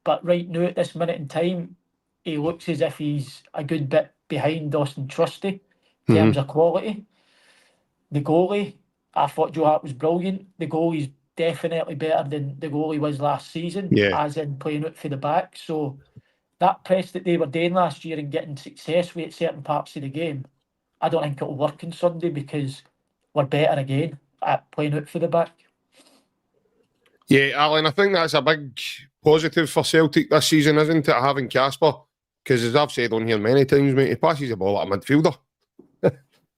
but right now at this minute in time, he looks as if he's a good bit behind Austin Trusty in terms of quality. The goalie, I thought Joe Hart was brilliant. The goalie's definitely better than the goalie was last season, as in playing out for the back. So that press that they were doing last year and getting success with at certain parts of the game, I don't think it'll work on Sunday because we're better again at playing out for the back. Yeah, Alan, I think that's a big positive for Celtic this season, isn't it, having Kasper? Because as I've said on here many times, mate, he passes the ball at a midfielder.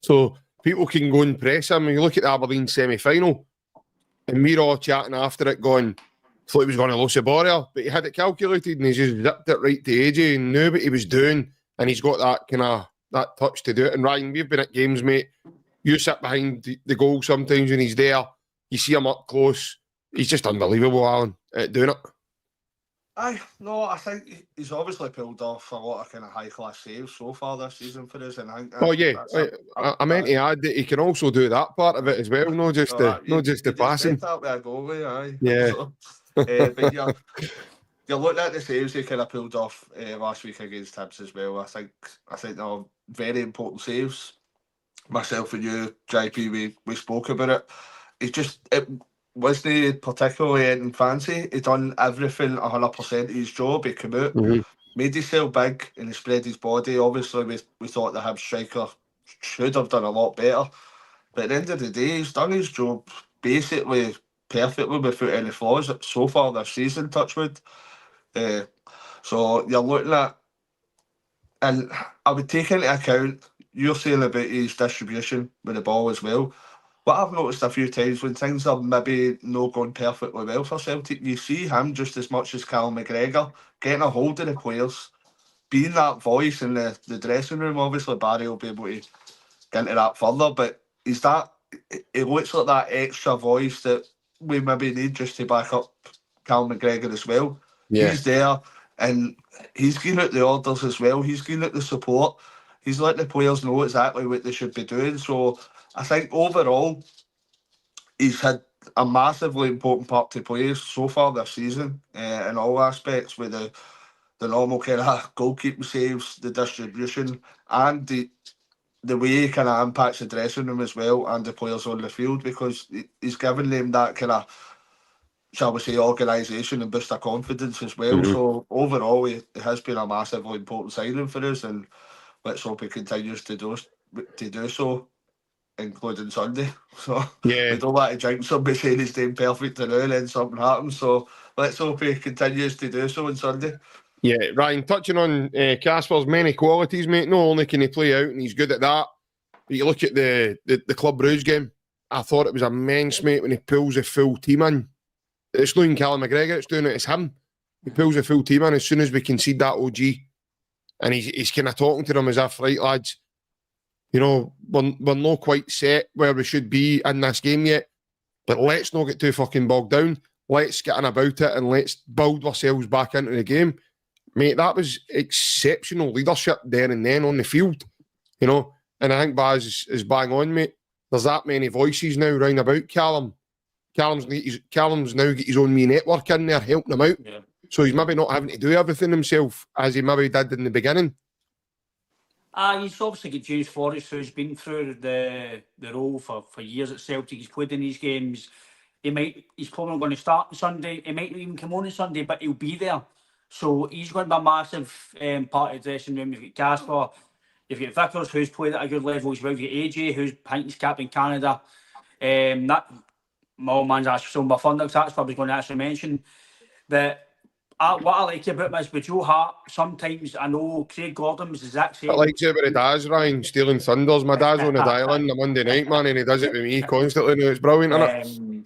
So people can go and press him. And you look at the Aberdeen semi-final, and we're all chatting after it going, thought he was going to lose the ball, but he had it calculated and he just zipped it right to AJ and knew what he was doing, and he's got that kind of that touch to do it. And Ryan, we've been at games, mate. You sit behind the goal sometimes when he's there. You see him up close. He's just unbelievable, Alan, at doing it. I think he's obviously pulled off a lot of kind of high-class saves so far this season for us. And I meant to add that he can also do that part of it as well, not just the passing. That with a goalie, aye. Yeah. So, but you're looking at the saves he kind of pulled off last week against Hibs as well. I think they're very important saves. Myself and you, JP, we spoke about it. It wasn't particularly anything fancy. He done everything 100% of his job. He came out, made himself big, and he spread his body. Obviously, we thought the Hibs striker should have done a lot better. But at the end of the day, he's done his job basically perfectly without any flaws so far this season, touch wood. So you're looking at, and I would take into account, you're saying about his distribution with the ball as well. What I've noticed a few times when things are maybe not going perfectly well for Celtic, you see him just as much as Callum McGregor getting a hold of the players, being that voice in the dressing room. Obviously, Barry will be able to get into that further, but he looks like that extra voice that we maybe need just to back up Callum McGregor as well. He's there, and he's giving out the orders as well. He's giving out the support. He's letting the players know exactly what they should be doing. So I think overall, he's had a massively important part to play so far this season in all aspects, with the normal kind of goalkeeping saves, the distribution, and the way he kind of impacts the dressing room as well, and the players on the field, because he's given them that kind of, shall we say, organisation and boost of confidence as well. Mhm. So overall, it has been a massively important signing for us, and let's hope he continues to do so, including Sunday. So Yeah. we don't want to jinx somebody saying he's doing perfect and then something happens. So let's hope he continues to do so on Sunday. Yeah, Ryan, touching on Kasper's many qualities, mate, not only can he play out and he's good at that, but you look at the Club Brugge game, I thought it was immense, mate, when he pulls a full team in. It's not even Callum McGregor, it's doing it, it's him. He pulls a full team in as soon as we concede that OG. And he's kind of talking to them as if, right, lads, you know, we're not quite set where we should be in this game yet, but let's not get too fucking bogged down. Let's get in about it and let's build ourselves back into the game. Mate, that was exceptional leadership there and then on the field, you know. And I think Baz is bang on, mate. There's that many voices now round about Callum. Callum's now got his own wee network in there helping him out. Yeah. So he's maybe not having to do everything himself as he maybe did in the beginning. He's obviously got James Forrest, who's been through the role for years at Celtic. He's played in these games. He's probably not going to start on Sunday. He might not even come on Sunday, but he'll be there. So he's going to be a massive part of the dressing room. You've got Kasper, you've got Vickers, who's played at a good level as well. You've got AJ, who's Pints captain Canada. That my old man's actually still my fun. That's what I was going to actually mention. But what I like about him is with Joe Hart, sometimes I know Craig Gordon was the exact same. I like it with Daz, Ryan, stealing thunders. My dad's on the dial in the Monday night, man, and he does it with me constantly now. It's brilliant, isn't it?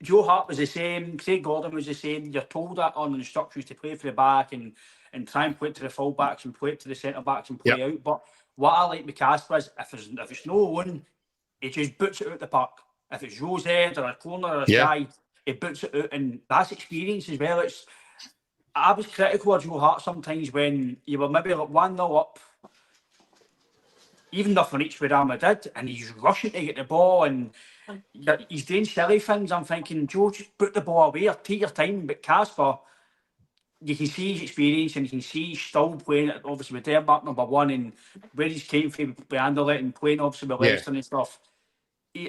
Joe Hart was the same, Craig Gordon was the same. You're told that on the instructions to play for the back and try and play it to the full backs and play it to the centre backs and play out. But what I like with Kasper is if it's no one, he just boots it out the park. If it's Joe's head or a corner or a side, he boots it out, and that's experience as well. I was critical of Joe Hart sometimes when you were maybe like 1-0 up, even nothing each with Real Madrid, and he's rushing to get the ball and he's doing silly things. I'm thinking, Joe, just put the ball away or take your time. But Kasper, you can see his experience and you can see he's still playing, obviously, with Denmark #1 and where he's came from with Anderlecht and playing, obviously, with Leicester and stuff.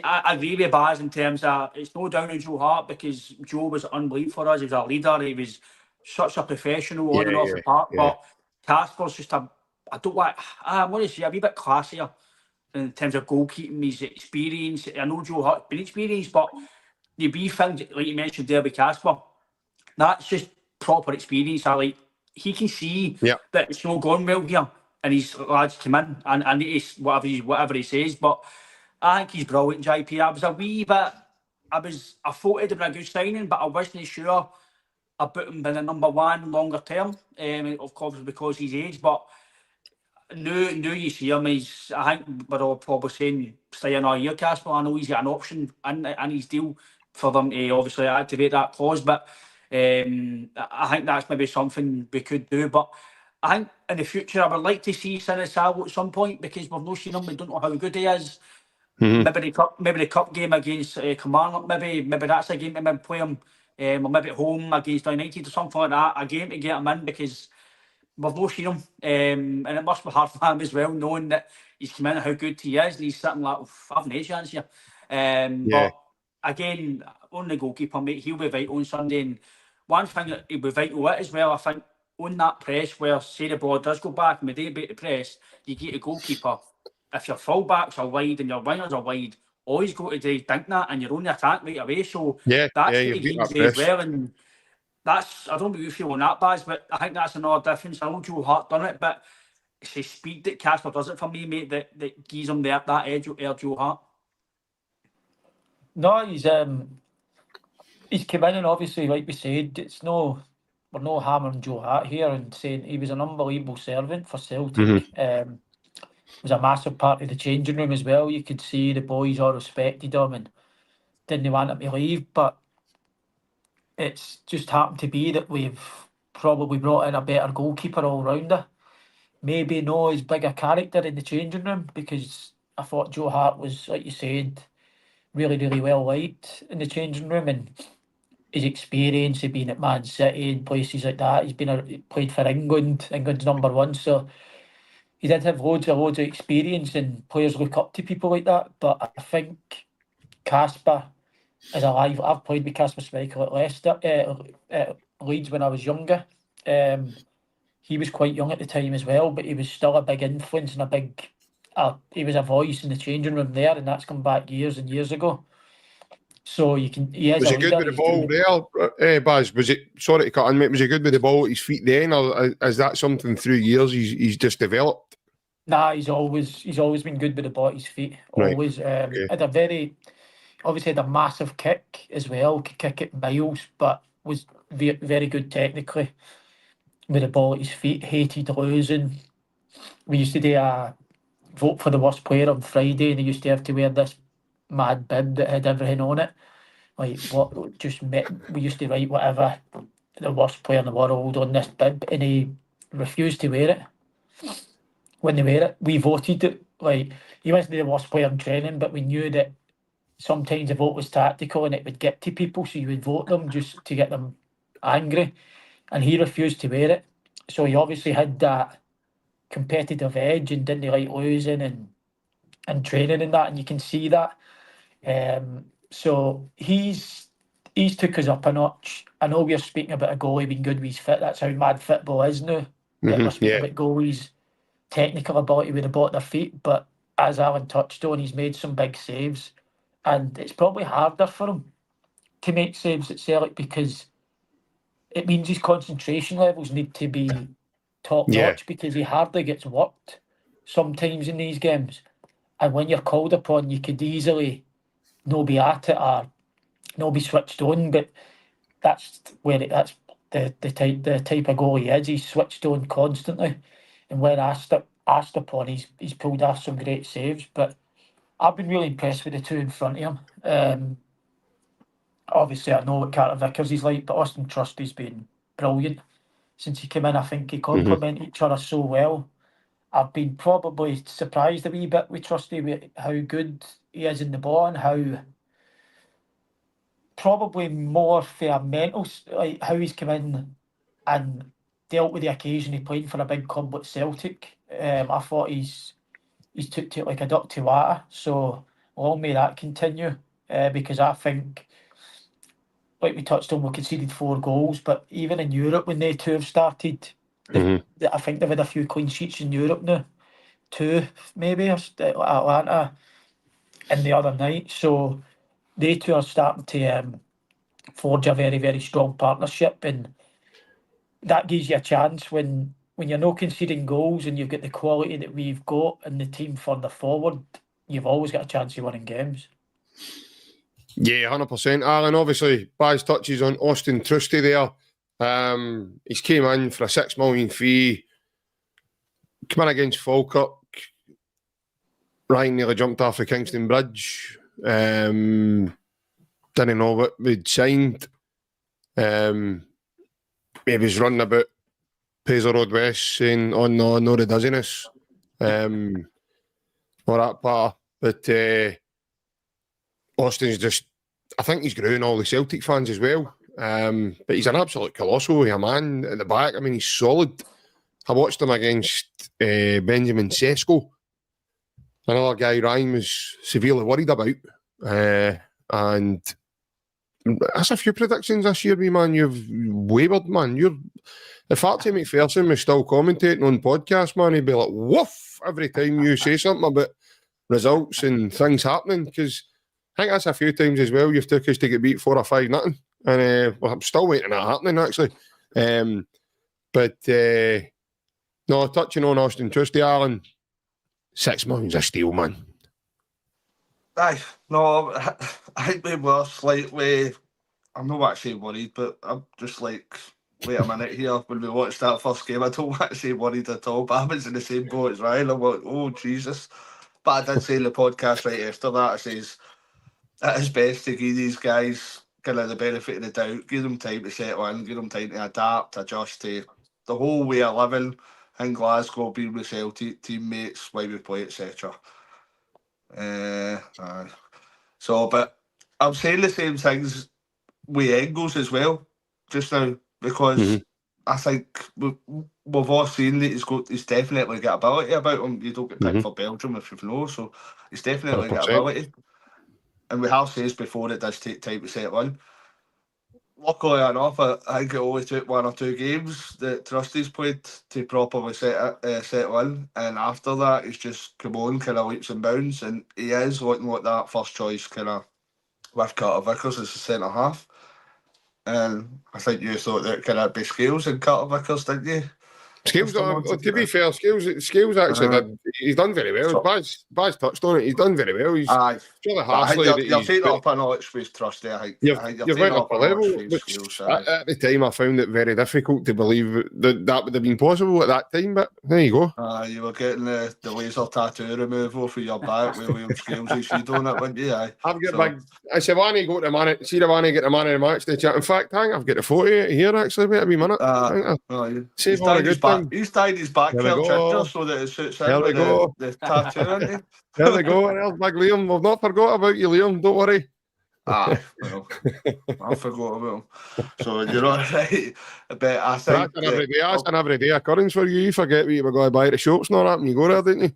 I agree with Baz in terms of it's no down on Joe Hart, because Joe was unbelievable for us. He was a leader. He was such a professional on and off the park. But Kasper's just I want to say a wee bit classier in terms of goalkeeping, his experience. I know Joe Hart's been experienced, but the wee things like you mentioned there with Kasper, that's just proper experience. He can see that it's not going well here, and his lads come in and it's whatever he says. But I think he's brilliant, JP. I thought it'd have been a good signing, but I wasn't sure about him being a #1 longer term. Of course, because he's age, but now you see him, I think we're all probably saying stay another year, Kasper. I know he's got an option in his deal for them to obviously activate that clause, but I think that's maybe something we could do. But I think in the future, I would like to see Sinisalvo at some point, because we've not seen him. We don't know how good he is. Maybe the cup game against Kilmarnock, maybe that's a game to maybe play him, or maybe at home against United or something like that, a game to get him in, because we've not seen him, and it must be hard for him as well, knowing that he's come in and how good he is, and he's sitting like, I have no chance here. But again, on the goalkeeper, mate, he'll be vital on Sunday. And one thing that he'll be vital at as well, I think, on that press where, say, the ball does go back and we do beat the press, you get a goalkeeper. If your full-backs are wide and your wingers are wide, all he's got to do is think that, and you're on the attack right away. So that's what he can do as well. And that's, I don't know if you feel on that, Baz, but I think that's another difference. I know Joe Hart done it, but it's the speed that Kasper does it for me, mate, that gives him that edge of Joe Hart. No, he's come in, and obviously, like we said, we're no hammering Joe Hart here and saying he was an unbelievable servant for Celtic. Was a massive part of the changing room as well. You could see the boys all respected him and didn't want him to leave, but it's just happened to be that we've probably brought in a better goalkeeper all-rounder. Maybe no as big a character in the changing room, because I thought Joe Hart was, like you said, really, really well liked in the changing room, and his experience of being at Man City and places like that. He played for England's number one, so he did have loads of experience, and players look up to people like that. But I think Kasper is alive. I've played with Kasper Schmeichel at Leicester, at Leeds when I was younger. He was quite young at the time as well, but he was still a big influence and he was a voice in the changing room there, and that's come back years and years ago. So he is Was a he good leader. with the ball there, Baz? Was it, sorry to cut in, mate, was he good with the ball at his feet then, or is that something through years he's just developed? Nah, he's always been good with the ball at his feet. Right. Always. Okay. Obviously had a massive kick as well, could kick it miles, but was very good technically with the ball at his feet. Hated losing. We used to do a vote for the worst player on Friday, and he used to have to wear this mad bib that had everything on it. Like, we used to write whatever, the worst player in the world on this bib, and he refused to wear it. When they wear it, we voted it. Like, he wasn't the worst player in training, but we knew that sometimes the vote was tactical and it would get to people, so you would vote them just to get them angry. And he refused to wear it. So he obviously had that competitive edge and didn't like losing and training and that, and you can see that. So he's took us up a notch. I know we're speaking about a goalie being good with his fit. That's how mad football is now. We're speaking about goalies' technical ability with the ball at their feet, but as Alan touched on, he's made some big saves, and it's probably harder for him to make saves at Celtic because it means his concentration levels need to be top notch, because he hardly gets worked sometimes in these games. And when you're called upon, you could easily not be at it or not be switched on. But that's the type of goal he is. He's switched on constantly, and when asked upon, he's pulled off some great saves. But I've been really impressed with the two in front of him. Obviously, I know what Carter Vickers is like, but Austin Trusty's been brilliant since he came in. I think he complement each other so well. I've been probably surprised a wee bit with Trusty, with how good he is in the ball, and how probably more for a mental, like how he's come in and dealt with the occasion he played for a big club like Celtic. I thought he's took to it like a duck to water. So long may that continue, because I think, like we touched on, we conceded 4 goals, but even in Europe when they two have started, I think they've had a few clean sheets in Europe now. 2 maybe, Atlanta and the other night. So they two are starting to forge a very, very strong partnership, and that gives you a chance when you're not conceding goals and you've got the quality that we've got and the team further forward, you've always got a chance of winning games. Yeah, 100%. Alan, obviously, Baz touches on Austin Trusty there. He's came in for a $6 million fee, come in against Falkirk. Ryan nearly jumped off the Kingston Bridge. Didn't know what we'd signed. He was running about Paisley Road West saying, oh no, the dizziness. Or that part. But Austin's just, I think he's growing all the Celtic fans as well. But he's an absolute colossal, a man at the back. I mean, he's solid. I watched him against Benjamin Sesko. Another guy Ryan was severely worried about. And that's a few predictions this year, wee man. You've wavered, man. If Archie McPherson was still commentating on podcasts, man, he'd be like, woof, every time you say something about results and things happening. Because I think that's a few times as well. You've took us to get beat 4 or 5-0. And well, I'm still waiting on that happening, actually. No, touching on Austin Trusty, Alan, $6 million's a steal, man. Aye, no, I think we were slightly, I'm not actually worried, but I'm just like, wait a minute here, when we watched that first game, I don't actually worried at all, but I was in the same boat as Ryan. I'm like, oh, Jesus. But I did say in the podcast right after that, I says, it is best to give these guys kind of the benefit of the doubt, give them time to settle in, give them time to adapt, adjust to the whole way of living in Glasgow, being with Celtic, teammates, why we play, etc. So, but I'm saying the same things with Engels as well, just now, because I think we've all seen that he's definitely got ability about him. You don't get picked for Belgium if you know, so he's definitely got 100%. ability. And we have said before it does take time to settle in. Luckily enough, I think it only took 1 or 2 games that Trusty's played to properly settle in, and after that he's just come on kind of leaps and bounds, and he is looking like that first choice kind of with Carter Vickers as the centre half. And I think you thought that kind of be Scales and Carter Vickers, didn't you? Scales, to be fair, Scales actually he's done very well. Baz touched on it. He's done very well. He's really harshly. You're taking up a notch with Trusty. I think you've went up a level. At the time, I found it very difficult to believe that would have been possible at that time. But there you go. You were getting the laser tattoo removal for your back with William Scales' sheet on it, weren't you? I've got big. I said, "Why go to the man? See the man get the man of the match." They chat. In fact, I've got the photo here actually. Wait a wee minute. Save all the good things. He's tied his back ginger so that it suits him with the tattoo, isn't he? There we go. There's big Liam. We've not forgot about you, Liam. Don't worry. Well, I forgot about him. So you're not right. But I think that's an everyday occurrence for you. You forget what you were going to buy at the shops and all that, and you go there, didn't you?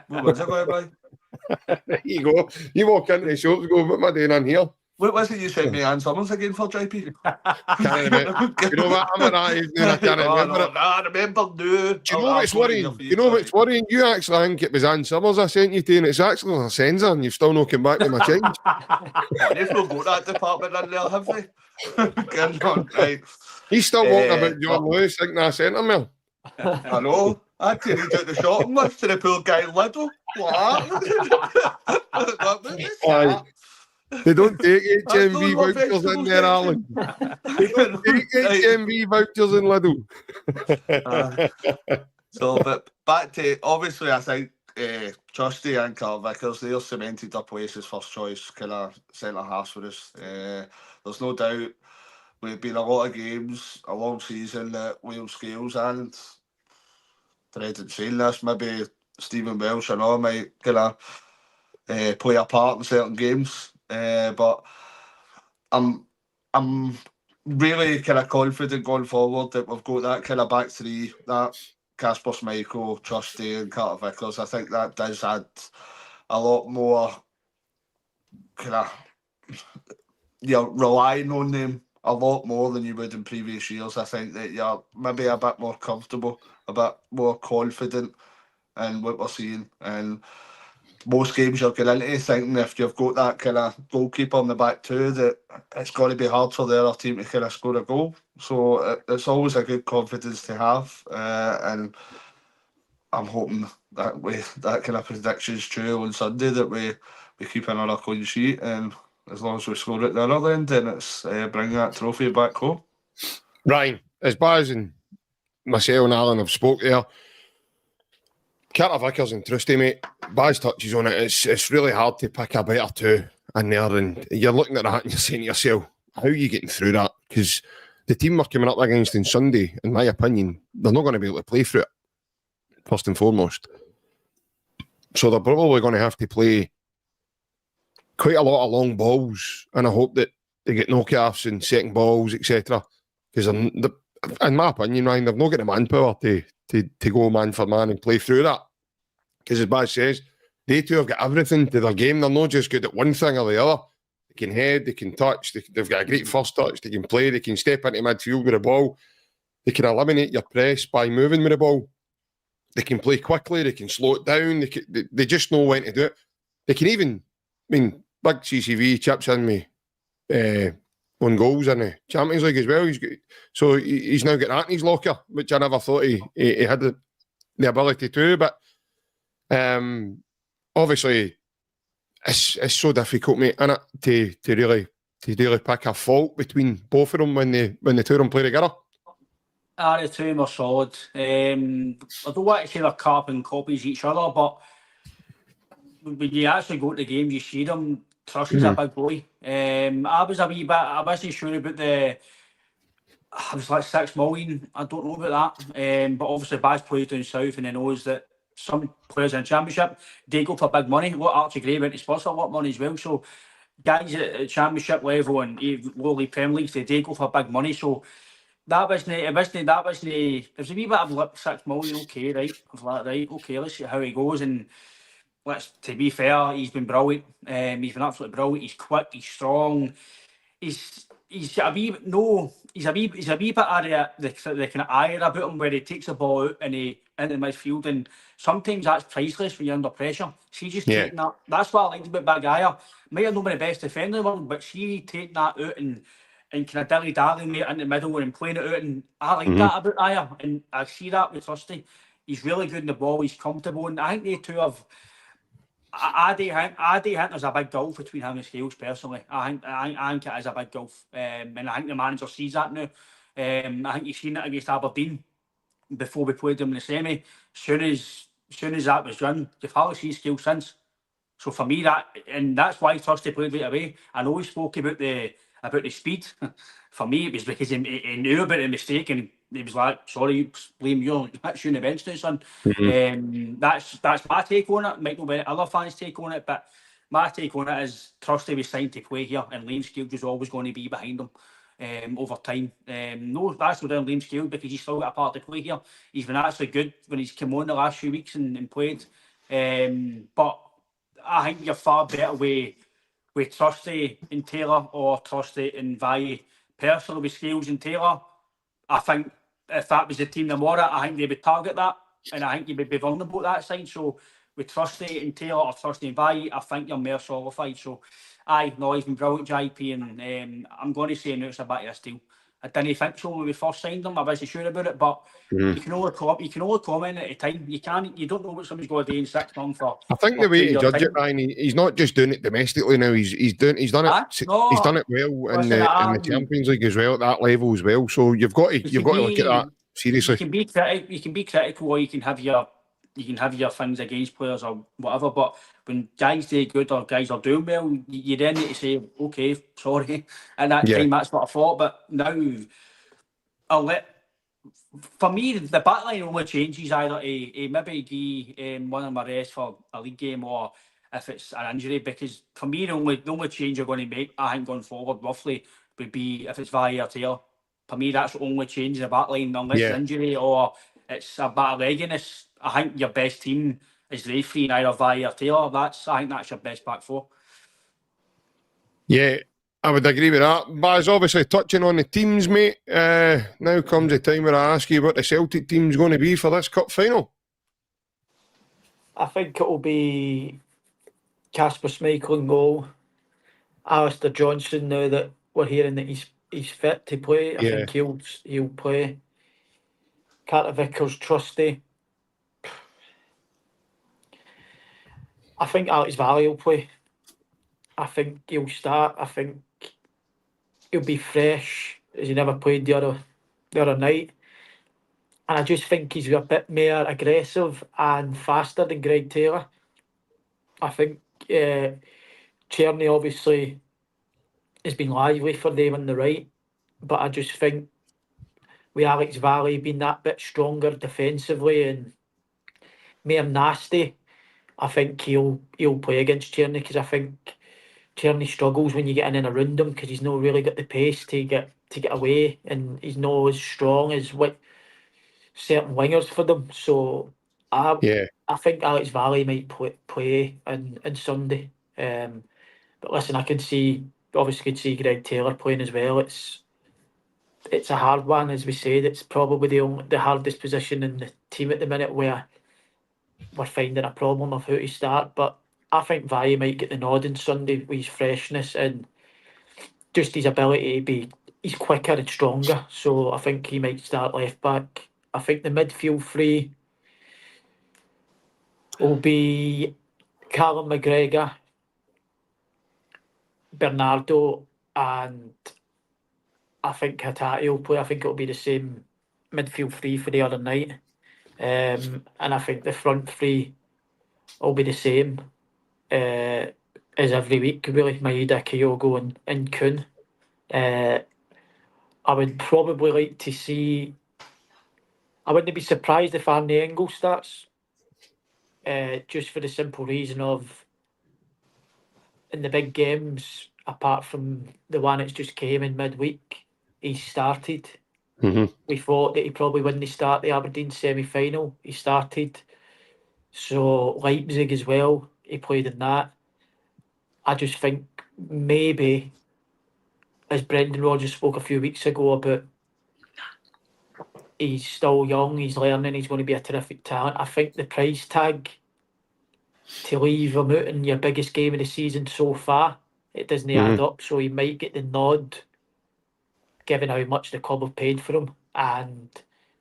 What was I going to buy? There you go. You walk into the shops and go, what am I doing in here? What was it you sent me Ann Summers again for, JP? Can't remember. You know what? I'm at that evening. I can't remember it. I remember now. Do you know what's worrying? You know what's worrying? You actually think it was Ann Summers I sent you to, and it's actually a Senza, and you've still not come back with my change. They've not got that department in there, have they? Get on, right. He's still walking about John Lewis thinking I sent him there. I know. I had to read out the shopping list to the poor guy Lidl. What? They don't take HMV vouchers in there, Alan. They don't take HMV vouchers in Lidl. But back to, obviously, I think Trusty and Carl Vickers, they're cemented their place as first choice kind of centre halves for us. There's no doubt we've been a lot of games, a long season that Will Scales and dreaded saying this, maybe Stephen Welsh and all might kind of play a part in certain games. But I'm really kind of confident going forward that we've got that kind of back three, that Kasper Schmeichel, Trusty and Carter Vickers. I think that does add a lot more kind of, you're relying on them a lot more than you would in previous years. I think that you're maybe a bit more comfortable, a bit more confident in what we're seeing. And most games you're going into thinking if you've got that kind of goalkeeper in the back too, that it's going to be hard for the other team to kind of score a goal. So it's always a good confidence to have, and I'm hoping that that kind of prediction's true on Sunday, that we keep another clean sheet, and as long as we score at the other end, then it's bring that trophy back home. Ryan, as Baz and myself and Alan have spoke there, Carter Vickers and Trusty, mate, Baz touches on it. It's really hard to pick a better two in there, and you're looking at that and you're saying to yourself, how are you getting through that? Because the team we're coming up against on Sunday, in my opinion, they're not going to be able to play through it, first and foremost. So they're probably going to have to play quite a lot of long balls, and I hope that they get knockoffs and second balls, etc. Because in my opinion, Ryan, they've not got the manpower to go man for man and play through that. Because as Baz says, they two have got everything to their game. They're not just good at one thing or the other. They can head, they can touch, they've got a great first touch, they can play, they can step into midfield with the ball, they can eliminate your press by moving with the ball, they can play quickly, they can slow it down, they just know when to do it. They can even, big CCV chips in me on goals in the Champions League as well. He's now got that in his locker, which I never thought he had the ability to. But obviously, it's so difficult, mate, isn't it, to really pick a fault between both of them when the two of them play together. The two of them are solid. I don't want to say they're carbon copies of each other, but when you actually go to the game, you see them. Trusty's a big boy. I wasn't sure about I was like 6 million. I don't know about that. But obviously, Baz plays down south and he knows that some players in the Championship, they go for big money. What Archie Gray went to Spurs for a lot of money as well. So guys at Championship level and low league Premier Leagues, they go for big money. So it was a wee bit of lip, 6 million, okay, right? I was like, right, okay, let's see how he goes. And to be fair, he's been brilliant. He's been absolutely brilliant. He's quick, he's strong. He's got a wee he's a wee bit of the kind of ire about him where he takes the ball out and he into the midfield, and sometimes that's priceless when you're under pressure. She just taking that. That's what I liked about Big Aya. Might have not been the best defender in the world, but she taking that out and kind of dilly-dallying it in the middle and playing it out, and I like that about Aya, and I see that with Trusty. He's really good in the ball, he's comfortable, and I think they two have. I do think there's a big gulf between him and Scales personally. I think it is a big gulf, and I think the manager sees that now. I think you've seen it against Aberdeen before we played them in the semi. Soon as that was done, you've hardly seen Scales since. So for me, that's why Trusty played right away. I know he spoke about the speed. For me, it was because he knew about the mistake and he was like, "Sorry, blame you. That's you on the bench now, son." That's my take on it. Might not be other fans' take on it, but my take on it is Trusty was signed to play here, and Liam Scales was always going to be behind him over time. No, that's not down Liam Scales because he's still got a part to play here. He's been actually good when he's come on the last few weeks and played. But I think you're far better with Trusty and Taylor or Trusty and Valle. Personally, with Scales and Taylor, I think if that was the team tomorrow, I think they would target that, and I think you would be vulnerable at that side. So with Trusty and Taylor or Trusty and Valle, I think you're more solidified. So he's been brilliant, JP, and I'm going to say now it's a bit of a steal. I didn't think so when we first signed him. I wasn't sure about it, but you can only comment at a time. You don't know what somebody's going to do in 6 months. I think the way to judge it, Ryan, he's not just doing it domestically now. He's done it well in the Champions League as well at that level as well. So you've got to look at that seriously. You can be critical, or you can have your things against players or whatever. But when guys do good or guys are doing well, you then need to say, okay, sorry. At that time, that's what I thought. But now, for me, the backline only changes either to maybe give one of my rest for a league game, or if it's an injury. Because for me, the only change you're going to make, I think, going forward, roughly, would be if it's Valle or Taylor. For me, that's the only change in the backline, unless it's injury or it's a bit of legginess. I think your best team is the free in either Valle or Taylor. I think that's your best back four. Yeah, I would agree with that. Baz, obviously touching on the teams, mate. Now comes the time where I ask you what the Celtic team's going to be for this cup final. I think it'll be Kasper Schmeichel in goal. Alistair Johnson, now that we're hearing that he's fit to play, I think he'll play. Carter Vickers, Trusty. I think Alex Valle will play. I think he'll start. I think he'll be fresh as he never played the other night. And I just think he's a bit more aggressive and faster than Greg Taylor. I think Czerny obviously has been lively for them on the right, but I just think with Alex Valle being that bit stronger defensively and more nasty, I think he'll play against Czerny, because I think Czerny struggles when you get in and around him, because he's not really got the pace to get away, and he's not as strong as what certain wingers for them. So I think Alex Valle might play on Sunday. But listen, I could see Greg Taylor playing as well. It's a hard one, as we said. It's probably the hardest position in the team at the minute, where we're finding a problem of who to start. But I think Valle might get the nod on Sunday with his freshness and just his ability to be. He's quicker and stronger, so I think he might start left back. I think the midfield three will be Callum McGregor, Bernardo, and I think Hatate will play. I think it'll be the same midfield three for the other night. And I think the front three will be the same. And is every week, really. Maeda, Kyogo and Kun. I would probably like to see... I wouldn't be surprised if Arnie Engel starts, just for the simple reason of, in the big games, apart from the one that's just came in midweek, he started. Mm-hmm. We thought that he probably wouldn't start the Aberdeen semi-final. He started. So Leipzig as well, he played in that. I just think maybe, as Brendan Rodgers spoke a few weeks ago about, he's still young, he's learning, he's going to be a terrific talent. I think the price tag to leave him out in your biggest game of the season so far, it doesn't add up. So he might get the nod, given how much the club have paid for him, and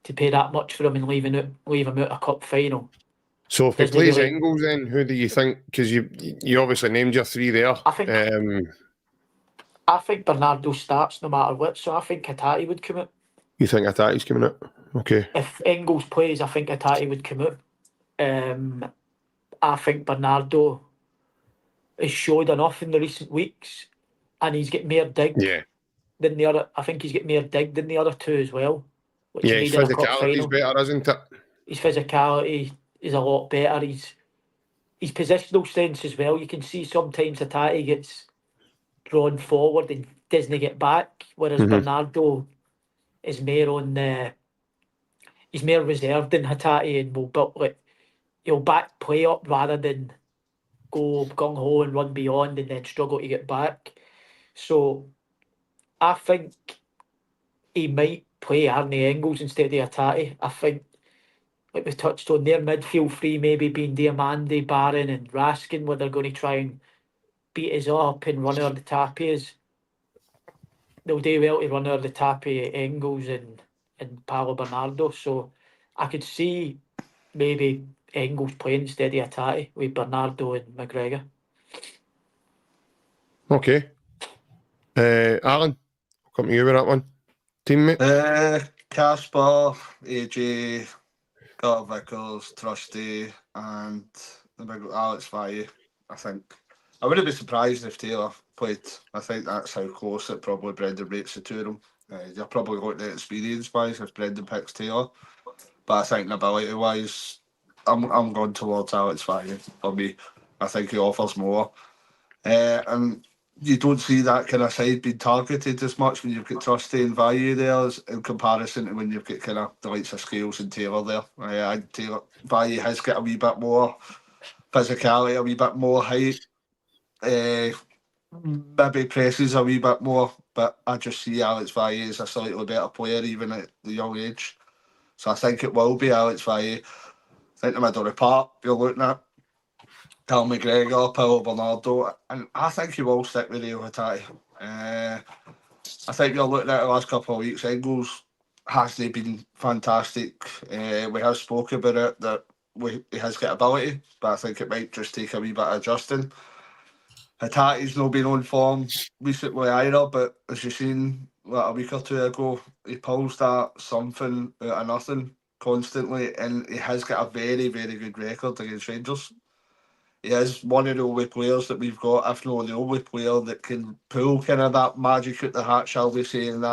to pay that much for him and leave him out a cup final. So if he Doesn't plays really- Engels, then who do you think? Because you obviously named your three there. I think Bernardo starts no matter what, so I think Hatate would come out. You think Atate's coming out? Okay. If Engels plays, I think Hatate would come out. I think Bernardo has showed enough in the recent weeks, and he's got more dig than the other. I think he's got more dig than the other two as well. Which Yeah, his made it a cup physicality's final. better, isn't it? His physicality is a lot better. His positional strengths as well. You can see sometimes Hatate gets drawn forward and doesn't get back, whereas Bernardo is more on the... He's more reserved than Hatate and he'll back play up rather than go gung-ho and run beyond and then struggle to get back. So I think he might play Arnie Engels instead of Hatate. I think, like we touched on, their midfield three maybe being Diamande, Bannan and Raskin, where they're going to try and beat us up and run over the Tapias. They'll do well to run over the Tapia, Engels and Paulo Bernardo. So I could see maybe Engels playing instead of Hatate with Bernardo and McGregor. Okay. Alan, I'll come to you with that one. Teammate? Kasper, AJ, Carter Vickers, Trusty, and the big Alex Faye, I think. I wouldn't be surprised if Taylor played. I think that's how close it probably Brendan rates the two of them. You're probably going to experience-wise if Brendan picks Taylor. But I think ability-wise, I'm going towards Alex Faye for me. I think he offers more. And you don't see that kind of side being targeted as much when you've got Trusty and Valle there as in comparison to when you've got kind of the likes of Scales and Taylor there. And Taylor, Valle has got a wee bit more physicality, a wee bit more height. Maybe presses a wee bit more, but I just see Alex Valle as a slightly better player even at the young age. So I think it will be Alex Valle. I think the middle of the park you're looking at Cal McGregor, Paulo Bernardo, and I think he will stick with Rio Hatate. I think you're looking at the last couple of weeks, Engels hasn't been fantastic. We have spoken about it, that he has got ability, but I think it might just take a wee bit of adjusting. Hatate's not been on form recently either, but as you've seen a week or two ago, he pulls that something out of nothing constantly, and he has got a very, very good record against Rangers. He is one of the only players that we've got, if not the only player, that can pull kind of that magic out the hat, shall we say, and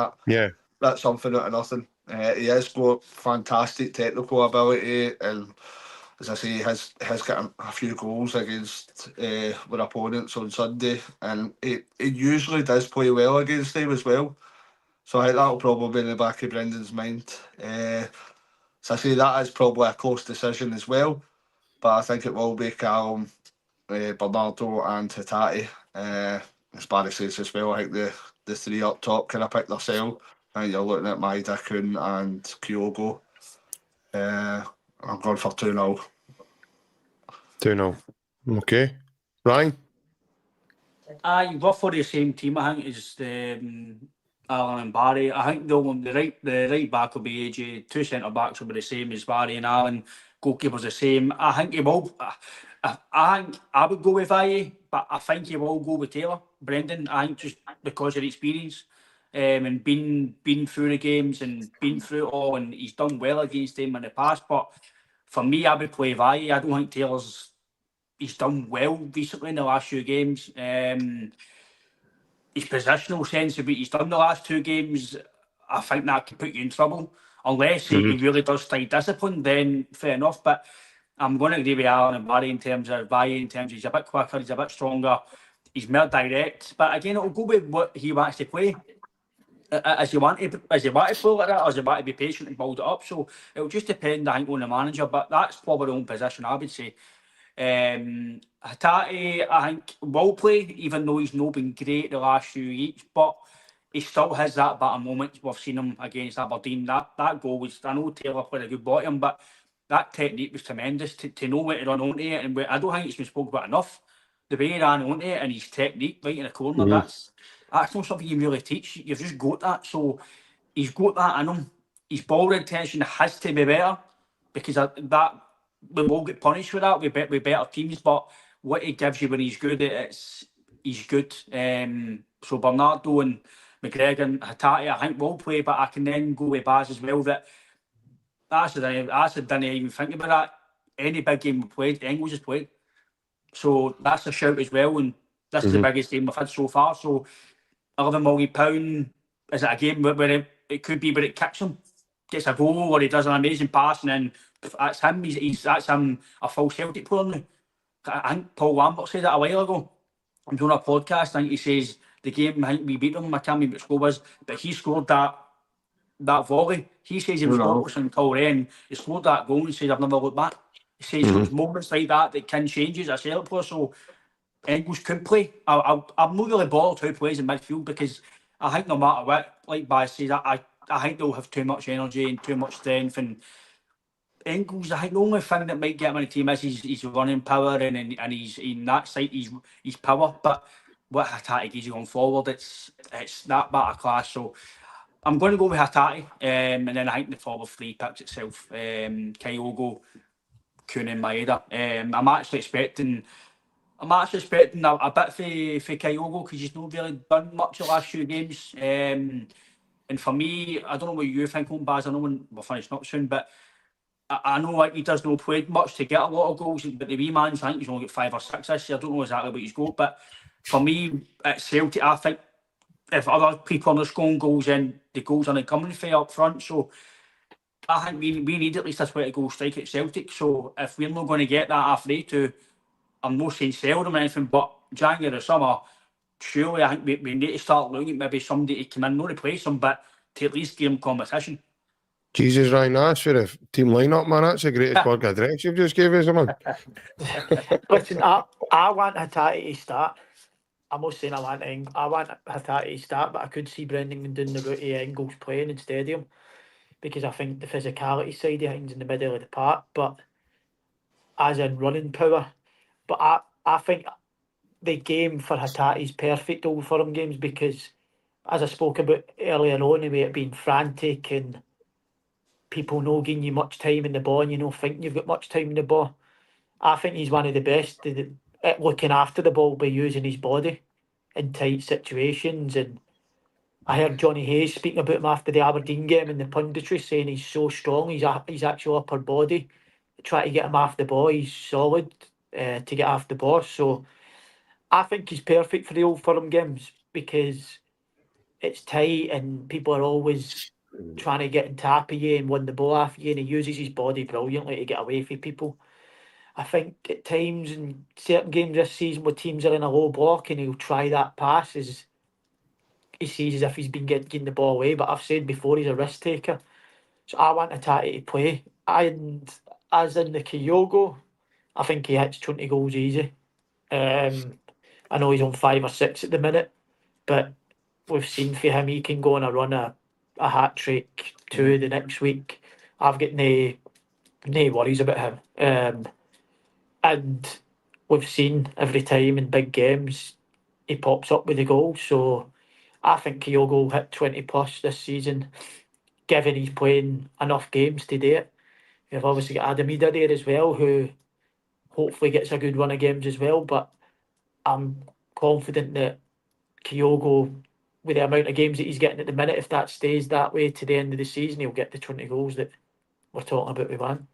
that's something out of nothing. He has got fantastic technical ability, and as I say, he has got a few goals against our opponents on Sunday, and he usually does play well against them as well. So I think that'll probably be in the back of Brendan's mind. So I say that is probably a close decision as well, but I think it will be Callum, Bernardo and Hatate. As Barry says as well, I think the three up top kind of pick themselves. And you're looking at Maeda, Kun and Kyogo. I'm going for 2-0. 2-0. Okay. Ryan? We're for the same team, I think, as Alan and Barry. I think the right back will be AJ. Two centre backs will be the same as Barry and Alan. Goalkeeper's the same. I think he will. I think I would go with Valle, but I think he will go with Taylor. Brendan, I think just because of the experience and been through the games and been through it all, and he's done well against them in the past. But for me, I would play Valle. I don't think Taylor's he's done well recently in the last few games. His positional sense of what he's done the last 2 games, I think that could put you in trouble. Unless he really does stay disciplined, then fair enough. But I'm going to agree with Alan and Barry in terms of he's a bit quicker, he's a bit stronger, he's more direct. But again, it'll go with what he wants to play. As you want to play like that, or as you want to be patient and build it up. So it'll just depend, I think, on the manager. But that's probably the own position, I would say. Hatate, I think, will play, even though he's not been great the last few weeks, but he still has that better moment. We've seen him against Aberdeen. That goal was, I know Taylor played a good ball on him, but that technique was tremendous to know where to run onto it. And I don't think it's been spoken about enough. The way he ran onto it and his technique right in the corner, that's not something you really teach. You've just got that. So he's got that in him. His ball retention has to be better, because that we will get punished for that with better teams. But what he gives you when he's good, he's good. So Bernardo and McGregor and Hatate, I think, will play. But I can then go with Baz as well. I didn't even think about that. Any big game we played, Engels has played. So that's a shout as well. And this is the biggest game we've had so far. So £11 million, is it a game where it could be where it kicks him, gets a goal, or he does an amazing pass, and then that's him. That's him, a full Celtic player now. I think Paul Lambert said that a while ago. I'm doing a podcast. I think he says the game, I think we beat them. I can't remember what the score was, but he scored that volley. He says he was hopeless until then. He scored that goal and says, I've never looked back. He says there's moments like that can change as a Celtic player. So Engels could play. I'm not really bothered who plays in midfield, because I think no matter what, like Baz says, I think they'll have too much energy and too much strength. And Engels, I think the only thing that might get him in the team is his running power and he's in that side, his power. But what Hatate gives you going forward, it's that better class. So I'm going to go with Hatate, and then I think the forward 3 picks itself. Kyogo, Kuhn and Maeda. I'm actually expecting a bit for Kyogo, because he's not really done much the last few games. And for me, I don't know what you think on Baz. I know when we're finishing up soon, but I know like he does not play much to get a lot of goals. But the wee man's, I think he's only got 5 or 6 this year. I don't know exactly what he's got, but for me at Celtic, I think if other people are scoring goals, then the goals aren't coming for up front. So I think we need at least a 20-goal strike at Celtic. So if we're not going to get that halfway to, I'm not saying sell them or anything, but January or summer, surely I think we need to start looking at maybe somebody to come in, not replace them, but to at least give them competition. Jesus, Ryan, that's for the team lineup, man. That's the greatest work of address you've just gave us, man. Listen, I want Hatate to start. I'm not saying I want Hatate to start, but I could see Brendan doing the route of Engels playing in stadium, because I think the physicality side of things in the middle of the park, but as in running power. But I think the game for Hatate is perfect, Old Firm games, because as I spoke about earlier on, the way it being frantic and people not giving you much time in the ball and you not thinking you've got much time in the ball, I think he's one of the best at looking after the ball by using his body in tight situations. And I heard Johnny Hayes speaking about him after the Aberdeen game in the punditry, saying he's so strong, his actual upper body, try to get him off the ball, he's solid to get off the ball. So I think he's perfect for the Old Firm games, because it's tight and people are always trying to get on top of you and win the ball off you, and he uses his body brilliantly to get away from people. I think at times in certain games this season where teams are in a low block and he'll try that pass, as he sees as if he's been getting the ball away. But I've said before, he's a risk taker. So I want Hatate to play. And as in the Kyogo, I think he hits 20 goals easy. I know he's on 5 or 6 at the minute, but we've seen for him he can go on a run a hat-trick 2 the next week. I've got no worries about him. And we've seen every time in big games he pops up with a goal. So I think Kyogo will hit 20 plus this season, given he's playing enough games to do it. We've obviously got Adam Ida there as well, who hopefully gets a good run of games as well. But I'm confident that Kyogo, with the amount of games that he's getting at the minute, if that stays that way to the end of the season, he'll get the 20 goals that we're talking about with Van.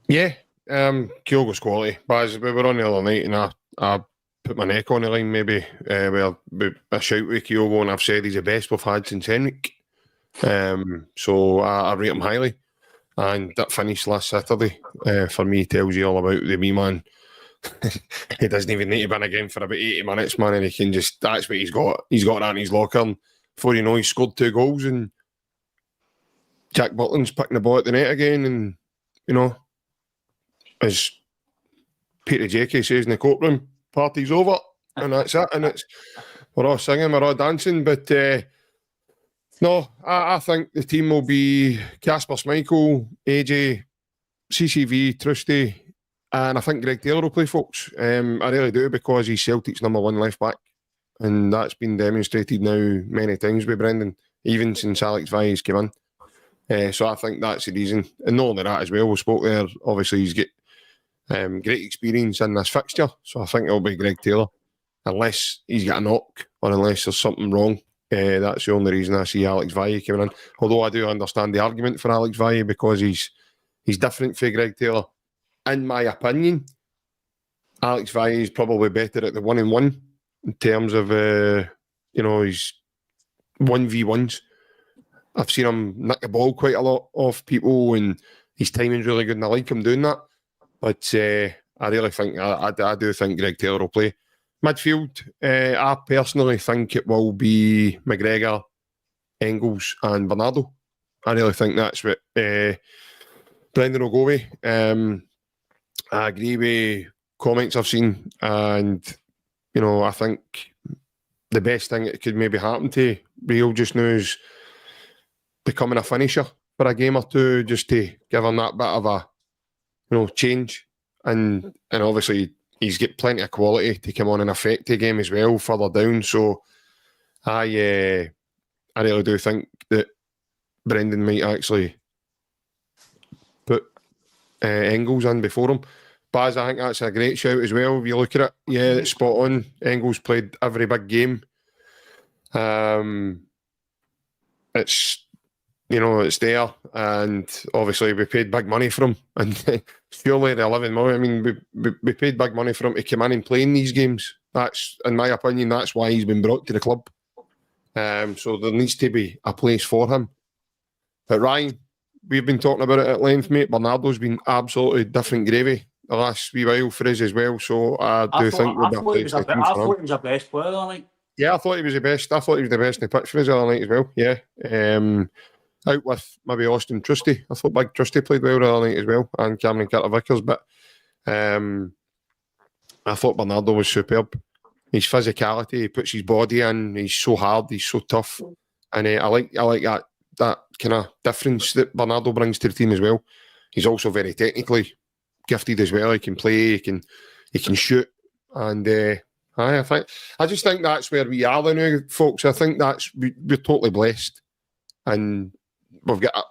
Yeah, Kyogo's quality. But we were on the other night and I put my neck on the line maybe with a shout with Kyogo, and I've said he's the best we've had since Henrik. So I rate him highly. And that finish last Saturday, for me, tells you all about the wee man. He doesn't even need to win again for about 80 minutes, man, and he can just, that's what he's got. He's got that in his locker, and before you know, he scored 2 goals, and Jack Butland's picking the ball at the net again, and, you know, as Peter J.K. says in the courtroom, party's over, and that's it, and we're all singing, we're all dancing, but no, I think the team will be Kasper Schmeichel, AJ, CCV, Trusty, and I think Greg Taylor will play, folks. I really do, because he's Celtic's #1 left back, and that's been demonstrated now many times with Brendan, even since Alex Vai's came in. So I think that's the reason. And not only that as well, we spoke there, obviously he's got great experience in this fixture, so I think it'll be Greg Taylor, unless he's got a knock or unless there's something wrong. That's the only reason I see Alex Vai coming in. Although I do understand the argument for Alex Vai, because he's different for Greg Taylor. In my opinion, Alex Vai is probably better at the 1-on-1 in terms of his 1v1s. I've seen him nick the ball quite a lot off people, and his timing's really good, and I like him doing that. But I really think, I do think Greg Taylor will play. Midfield, I personally think it will be McGregor, Engels and Bernardo. I really think that's what Brendan will go with. I agree with comments I've seen, and, you know, I think the best thing that could maybe happen to Rio just now is becoming a finisher for a game or two, just to give him that bit of a, you know, change. And obviously he's got plenty of quality to come on and affect the game as well further down. So I really do think that Brendan might actually put Engels in before him. Baz, I think that's a great shout as well. If you look at it, yeah, it's spot on. Engels played every big game. It's, you know, it's there, and obviously we paid big money for him, and surely the 11 million, I mean, we paid big money for him to come in and play in these games. That's, in my opinion, that's why he's been brought to the club. So there needs to be a place for him. But Ryan, we've been talking about it at length, mate. Bernardo's been absolutely different gravy the last wee while for us as well, so I thought he was our best player that night. Yeah, I thought he was the best. I thought he was the best in the pitch for us the other night as well, yeah. Out with maybe Austin Trusty. I thought Big Trusty played well the other night as well, and Cameron Carter-Vickers, but I thought Bernardo was superb. His physicality, he puts his body in, he's so hard, he's so tough, and I like that kind of difference that Bernardo brings to the team as well. He's also very technically gifted as well. He can play, he can shoot, and I just think that's where we are now, folks. I think we're totally blessed, and we've got,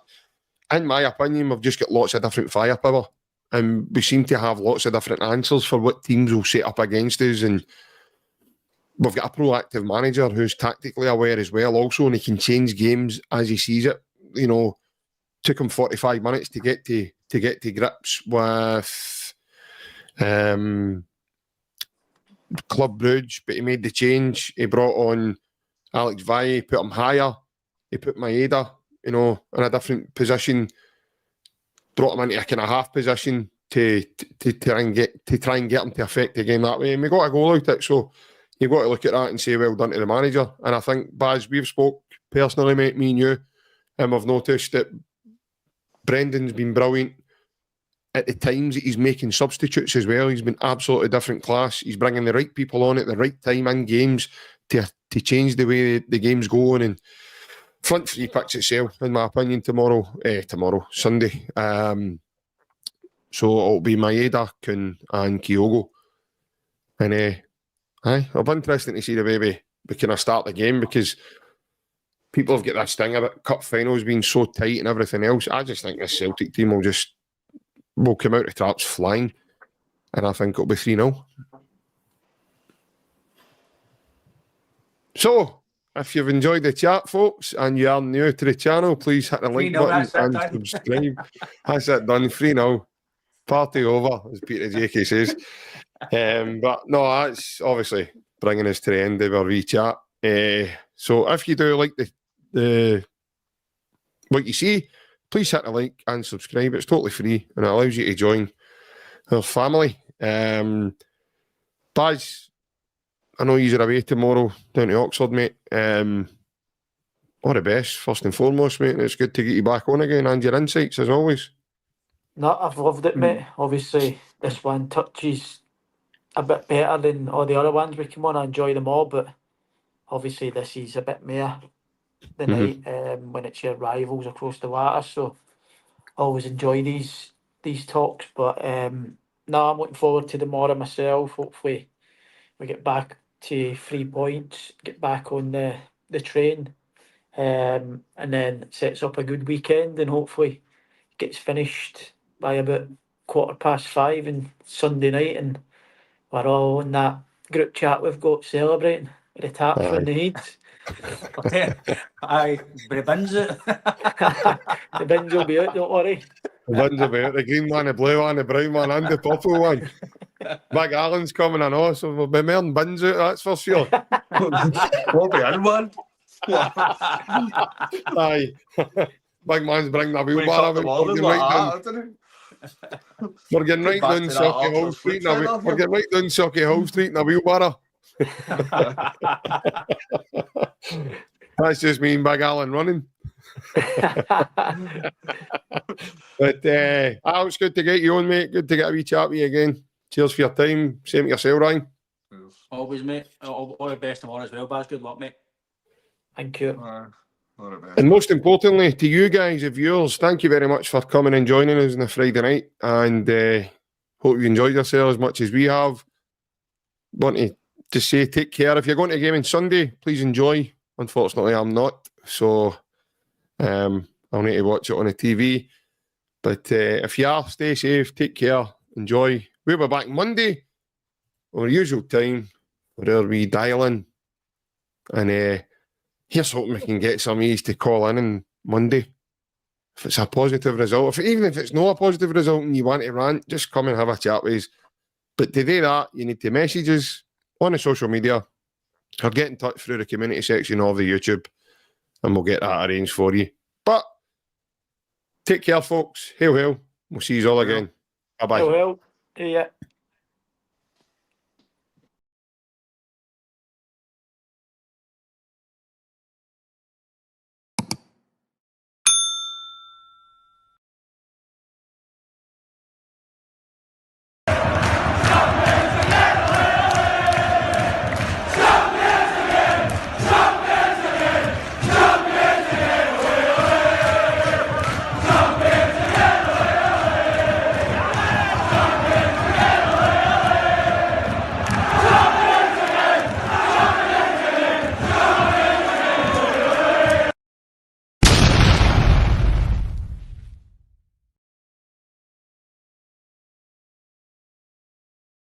in my opinion, we've just got lots of different firepower, and we seem to have lots of different answers for what teams will set up against us, and we've got a proactive manager who's tactically aware as well also, and he can change games as he sees it. You know, took him 45 minutes to get to grips with Club Brugge, but he made the change. He brought on Alex Vai, put him higher. He put Maeda, you know, in a different position, brought him into a kind of half position to try and get him to affect the game that way. And we got a goal out of it, so you've got to look at that and say well done to the manager. And I think, Baz, we've spoke personally, mate, me and you, and we've noticed that Brendan's been brilliant at the times that he's making substitutes as well. He's been absolutely different class. He's bringing the right people on at the right time in games to change the way the game's going. And front three picks itself, in my opinion, Sunday. So it'll be Maeda, Kun and Kyogo. And it'll be interesting to see the way we kind of start the game, because people have got this thing about cup finals being so tight and everything else. I just think this Celtic team will come out of traps flying, and I think it'll be 3-0. So, if you've enjoyed the chat, folks, and you are new to the channel, please hit the like button and subscribe. That's it, done. 3-0. Party over, as Peter Jakey says. But no, that's obviously bringing us to the end of our wee chat. So if you do like the what you see, please hit a like and subscribe. It's totally free and it allows you to join our family. Baz, I know you're away tomorrow down to Oxford, mate. All the best, first and foremost, mate. And it's good to get you back on again and your insights as always. No, I've loved it, mate. Obviously, this one touches a bit better than all the other ones we come on. I enjoy them all, but obviously this is a bit more the night when it's your rivals across the water. So I always enjoy these talks. But no, I'm looking forward to tomorrow myself. Hopefully we get back to 3 points, get back on the train, and then sets up a good weekend and hopefully gets finished by about 5:15 on Sunday night, and we're all in that group chat we've got celebrating with the taps on the heads. Aye, but the bins it. The bins will be out, don't worry. The bins will be out, the green one, the blue one, the brown one, and the purple one. Big Alan's coming in, so we'll be more than bins out, that's for sure. We'll be in one. Aye. Big man's bringing the Wake wheelbarrow up the out. morning like that, didn't We're getting right Back down to that Silky Hall Oxford Street. flip side, We're getting right down Silky Hall Street in a wheelbarrow. That's just me and Big Alan running. But it's good to get you on, mate. Good to get a wee chat with you again. Cheers for your time. Same to yourself, Ryan. Always, mate. All the best tomorrow as well, Baz. Good luck, mate. Thank you. All the best. And most importantly, to you guys, the viewers, thank you very much for coming and joining us on a Friday night. And hope you enjoyed yourselves as much as we have. Want to say take care. If you're going to a game on Sunday, please enjoy. Unfortunately, I'm not. So I'll need to watch it on the TV. But if you are, stay safe, take care, enjoy. We'll be back Monday, our usual time, where we dial in. And here's hoping we can get some ease to call in on Monday. If it's a positive result, even if it's not a positive result and you want to rant, just come and have a chat with us. But to do that, you need to message us on the social media or get in touch through the community section of the YouTube and we'll get that arranged for you. But take care, folks. Hail, hail. We'll see you all again. Bye-bye. Well, yeah.